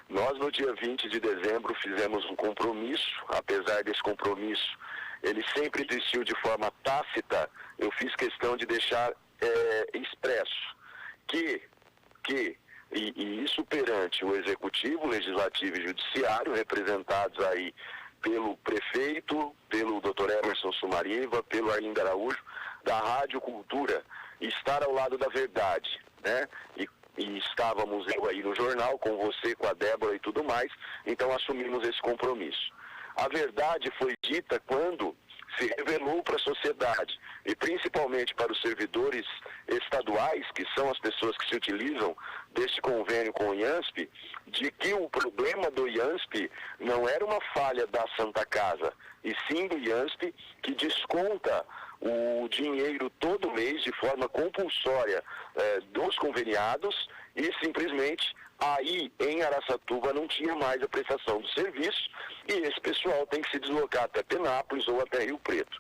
Nós, no dia 20 de dezembro, fizemos um compromisso, apesar desse compromisso, ele sempre existiu de forma tácita, eu fiz questão de deixar expresso e isso perante o Executivo, Legislativo e Judiciário, representados aí pelo prefeito, pelo Dr. Emerson Sumariva, pelo Arlindo Araújo, da Rádio Cultura, estar ao lado da verdade, né? E estávamos eu aí no jornal, com você, com a Débora e tudo mais, então assumimos esse compromisso. A verdade foi dita quando se revelou para a sociedade, e principalmente para os servidores estaduais, que são as pessoas que se utilizam deste convênio com o IANSP, de que o problema do IANSP não era uma falha da Santa Casa, e sim do IANSP, que desconta o dinheiro todo mês de forma compulsória dos conveniados, e simplesmente aí em Araçatuba não tinha mais a prestação do serviço, e esse pessoal tem que se deslocar até Penápolis ou até Rio Preto.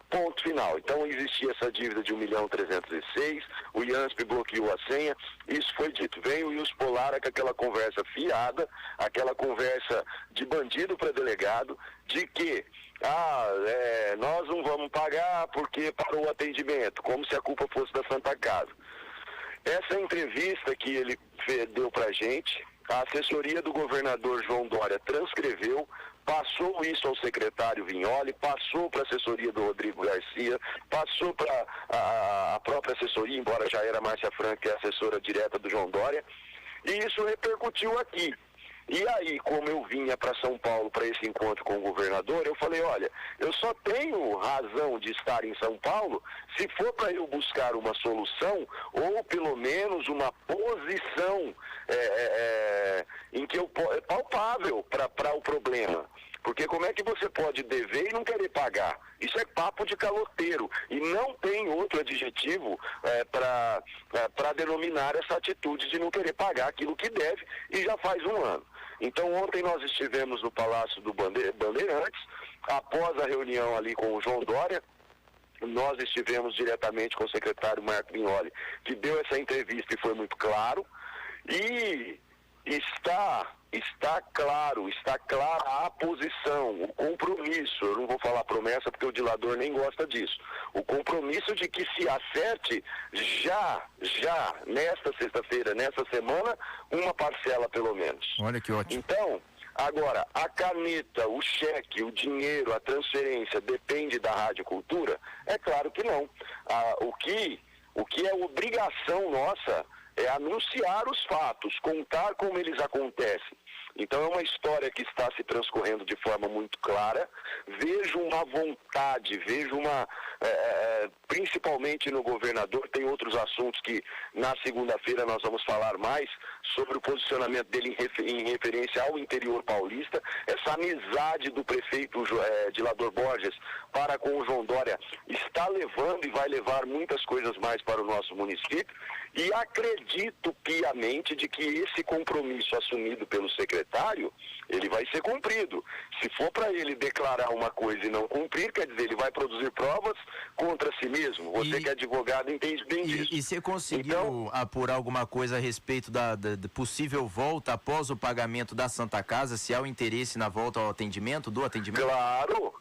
Ponto final. Então existia essa dívida de 1.306.000, o IANSP bloqueou a senha, isso foi dito. Vem o Wilson Polara com aquela conversa fiada, aquela conversa de bandido para delegado, de que nós não vamos pagar porque parou o atendimento, como se a culpa fosse da Santa Casa. Essa entrevista que ele deu para a gente, a assessoria do governador João Dória transcreveu, passou isso ao secretário Vignoli, passou para a assessoria do Rodrigo Garcia, passou para a própria assessoria, embora já era Márcia Franca, que é assessora direta do João Dória, E isso repercutiu aqui. E aí, como eu vinha para São Paulo para esse encontro com o governador, eu falei, olha, eu só tenho razão de estar em São Paulo se for para eu buscar uma solução ou pelo menos uma posição em que palpável para o problema. Porque como é que você pode dever e não querer pagar? Isso é papo de caloteiro. E não tem outro adjetivo para denominar essa atitude de não querer pagar aquilo que deve, e já faz um ano. Então ontem nós estivemos no Palácio do Bandeirantes, após a reunião ali com o João Dória, nós estivemos diretamente com o secretário Marco Vignoli, que deu essa entrevista e foi muito claro, e está clara a posição, o compromisso, eu não vou falar promessa porque o dilador nem gosta disso, o compromisso de que se acerte já, nesta sexta-feira, nessa semana, uma parcela pelo menos. Olha que ótimo. Então, agora, a caneta, o cheque, o dinheiro, a transferência depende da Rádio Cultura? É claro que não. O que é obrigação nossa é anunciar os fatos, contar como eles acontecem. Então é uma história que está se transcorrendo de forma muito clara. Vejo uma vontade, principalmente no governador, tem outros assuntos que na segunda-feira nós vamos falar mais sobre o posicionamento dele em referência ao interior paulista, essa amizade do prefeito Dilador Borges para com o João Dória está levando e vai levar muitas coisas mais para o nosso município, e acredito piamente de que esse compromisso assumido pelo secretário, ele vai ser cumprido. Se for para ele declarar uma coisa e não cumprir, quer dizer, ele vai produzir provas contra si mesmo. Você que é advogado entende bem disso. E você conseguiu apurar alguma coisa a respeito da possível volta após o pagamento da Santa Casa, se há o interesse na volta ao atendimento, do atendimento?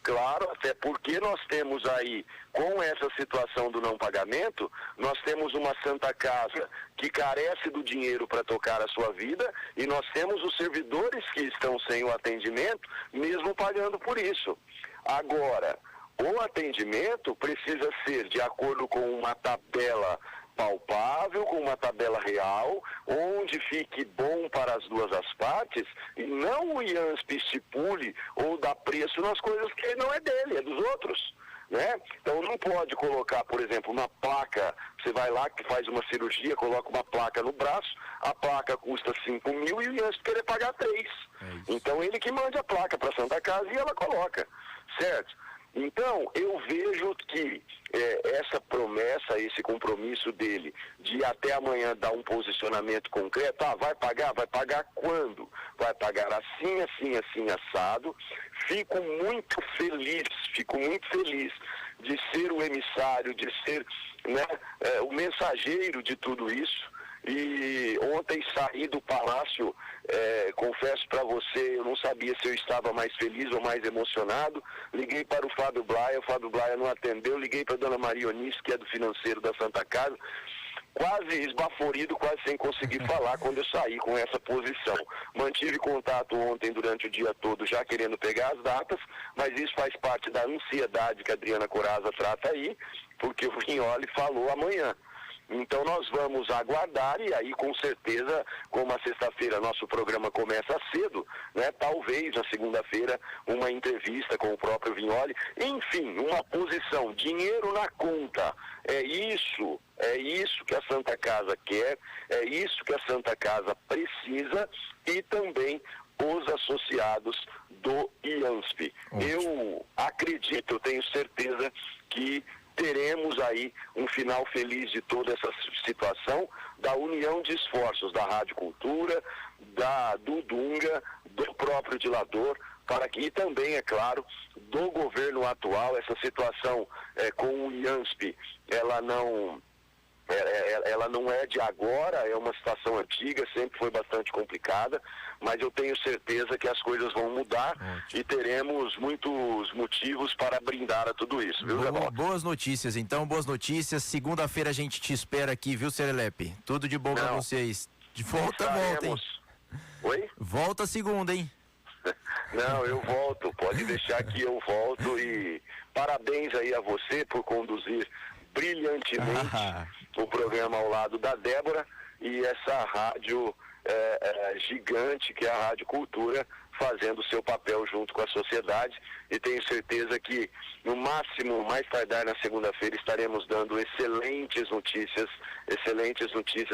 Claro, até porque nós temos aí, com essa situação do não pagamento, nós temos uma Santa Casa que carece do dinheiro para tocar a sua vida, e nós temos os servidores que estão sem o atendimento, mesmo pagando por isso. Agora, o atendimento precisa ser de acordo com uma tabela palpável, com uma tabela real, onde fique bom para as duas as partes, e não o IANSP estipule ou dá preço nas coisas que não é dele, é dos outros. Né? Então não pode colocar, por exemplo, uma placa, você vai lá que faz uma cirurgia, coloca uma placa no braço, a placa custa 5 mil e o IANSP querer pagar 3. Então ele que mande a placa para a Santa Casa e ela coloca, certo? Então eu vejo que essa promessa, esse compromisso dele de até amanhã dar um posicionamento concreto, vai pagar quando? Vai pagar assim, assado. Fico muito feliz de ser o emissário, de ser o mensageiro de tudo isso. E ontem saí do palácio, confesso para você, eu não sabia se eu estava mais feliz ou mais emocionado. Liguei para o Fábio Blaia não atendeu, liguei para a dona Maria Onis, que é do financeiro da Santa Casa, quase esbaforido, quase sem conseguir falar quando eu saí com essa posição. Mantive contato ontem durante o dia todo, já querendo pegar as datas, mas isso faz parte da ansiedade que a Adriana Corazza trata aí, porque o Vignoli falou amanhã. Então nós vamos aguardar, e aí com certeza, como a sexta-feira nosso programa começa cedo, né, talvez na segunda-feira uma entrevista com o próprio Vignoli, enfim, uma posição, dinheiro na conta, é isso que a Santa Casa quer, é isso que a Santa Casa precisa, e também os associados do IANSP. Eu acredito, eu tenho certeza que teremos aí um final feliz de toda essa situação, da união de esforços da Rádio Cultura, do Dunga, do próprio Dilador, para que, e também, é claro, do governo atual. Essa situação com o IANSP, ela não é de agora, é uma situação antiga, sempre foi bastante complicada, mas eu tenho certeza que as coisas vão mudar e teremos muitos motivos para brindar a tudo isso, viu, Zé Bob? Boas notícias, então, boas notícias. Segunda-feira a gente te espera aqui, viu, Serelepe? Tudo de bom pra vocês. De volta, hein? Oi? Volta segunda, hein? Não, eu volto, pode deixar que eu volto, e parabéns aí a você por conduzir brilhantemente o programa ao lado da Débora, e essa rádio gigante que é a Rádio Cultura, fazendo o seu papel junto com a sociedade, e tenho certeza que no máximo, mais tardar na segunda-feira, estaremos dando excelentes notícias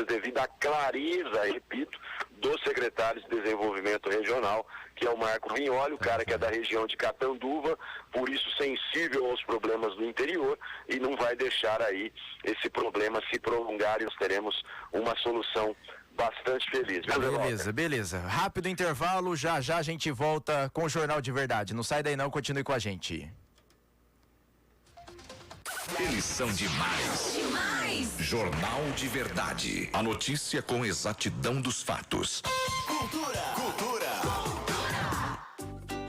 devido à clareza, repito, do secretário de Desenvolvimento Regional, que é o Marco Vignoli, o cara que é da região de Catanduva, por isso sensível aos problemas do interior, e não vai deixar aí esse problema se prolongar, e nós teremos uma solução bastante feliz. Beleza. Rápido intervalo, já a gente volta com o Jornal de Verdade. Não sai daí não, continue com a gente. Eles são demais. Jornal de Verdade. A notícia com exatidão dos fatos. Cultura.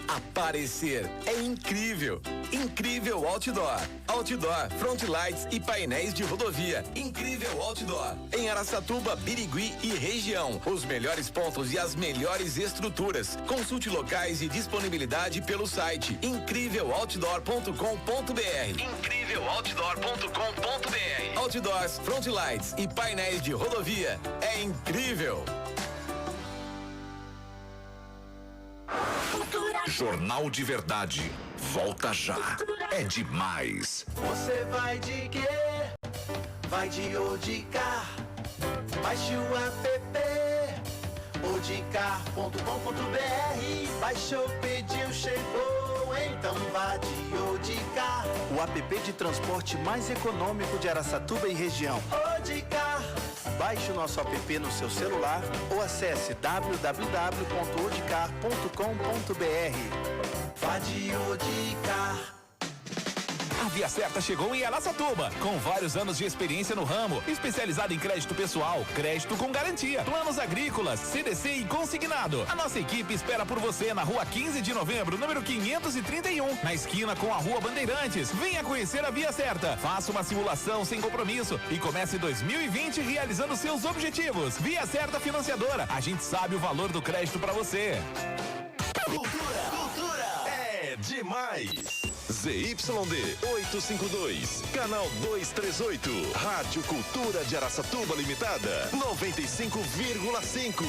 Aparecer é incrível. Incrível Outdoor. Outdoor, front lights e painéis de rodovia. Incrível Outdoor. Em Araçatuba, Birigui e região. Os melhores pontos e as melhores estruturas. Consulte locais e disponibilidade pelo site incríveloutdoor.com.br. Incríveloutdoor.com.br. Outdoors, front lights e painéis de rodovia. É incrível. Jornal de Verdade. Volta já. É demais. Você vai de quê? Vai de Odicar. Baixe o app odicar.com.br. Baixou, pediu, chegou, então vá de Odicar. O app de transporte mais econômico de Araçatuba e região. Odicar. Baixe o nosso app no seu celular ou acesse www.odicar.com.br. Vá de Odicar. A Via Certa chegou em Araçatuba, com vários anos de experiência no ramo, especializada em crédito pessoal, crédito com garantia, planos agrícolas, CDC e consignado. A nossa equipe espera por você na rua 15 de novembro, número 531, na esquina com a rua Bandeirantes. Venha conhecer a Via Certa, faça uma simulação sem compromisso e comece 2020 realizando seus objetivos. Via Certa Financiadora, a gente sabe o valor do crédito para você. Cultura é demais. ZYD 852, canal 238, Rádio Cultura de Araçatuba Limitada, 95,5.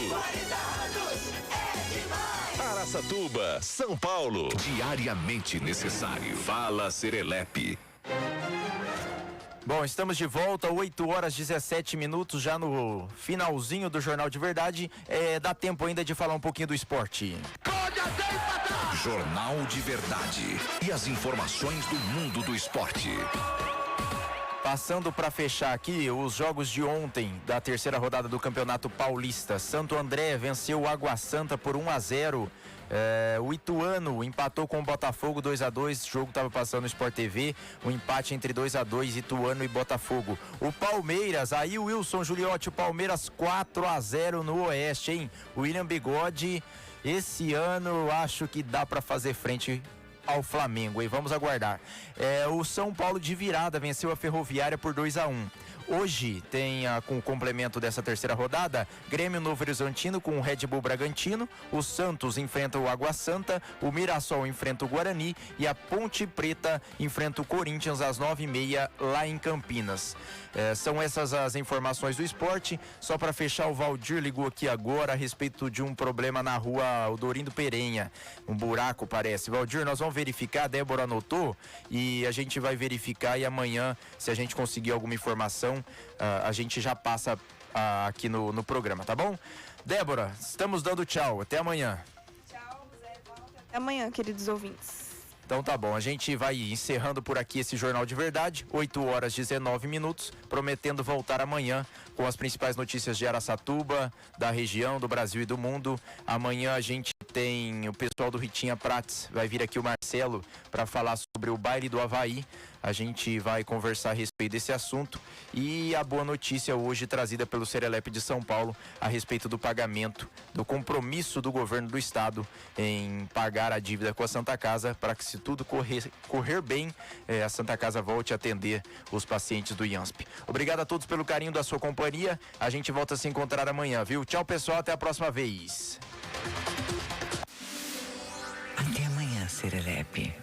Araçatuba, São Paulo. Diariamente necessário. Fala Serelepe. Bom, estamos de volta, 8h17, já no finalzinho do Jornal de Verdade. Dá tempo ainda de falar um pouquinho do esporte. Jornal de Verdade. E as informações do mundo do esporte. Passando para fechar aqui, os jogos de ontem, da terceira rodada do Campeonato Paulista. Santo André venceu o Água Santa por 1-0. O Ituano empatou com o Botafogo 2-2, o jogo estava passando no Sport TV, um empate entre 2-2, Ituano e Botafogo. O Palmeiras, aí o Wilson Juliotti, o Palmeiras 4-0 no Oeste, hein? William Bigode, esse ano eu acho que dá para fazer frente ao Flamengo, e vamos aguardar. O São Paulo de virada venceu a Ferroviária por 2-1. Hoje tem com o complemento dessa terceira rodada, Grêmio Novo Horizontino com o Red Bull Bragantino, o Santos enfrenta o Água Santa, o Mirassol enfrenta o Guarani e a Ponte Preta enfrenta o Corinthians às 9h30 lá em Campinas. São essas as informações do esporte. Só para fechar, o Valdir ligou aqui agora a respeito de um problema na rua Odorindo Perenha, um buraco parece. Valdir, nós vamos verificar, a Débora anotou e a gente vai verificar, e amanhã, se a gente conseguir alguma informação, a gente já passa aqui no programa, tá bom? Débora, estamos dando tchau, até amanhã. Tchau, Zé, até amanhã, queridos ouvintes. Então tá bom, a gente vai encerrando por aqui esse Jornal de Verdade, 8h19, prometendo voltar amanhã com as principais notícias de Araçatuba, da região, do Brasil e do mundo. Amanhã a gente tem o pessoal do Ritinha Prates, vai vir aqui o Marcelo para falar sobre o baile do Havaí. A gente vai conversar a respeito desse assunto, e a boa notícia hoje trazida pelo Serelepe de São Paulo a respeito do pagamento, do compromisso do governo do estado em pagar a dívida com a Santa Casa, para que, se tudo correr bem, a Santa Casa volte a atender os pacientes do IANSP. Obrigado a todos pelo carinho da sua companhia, a gente volta a se encontrar amanhã, viu? Tchau, pessoal, até a próxima vez. Até amanhã, Serelepe.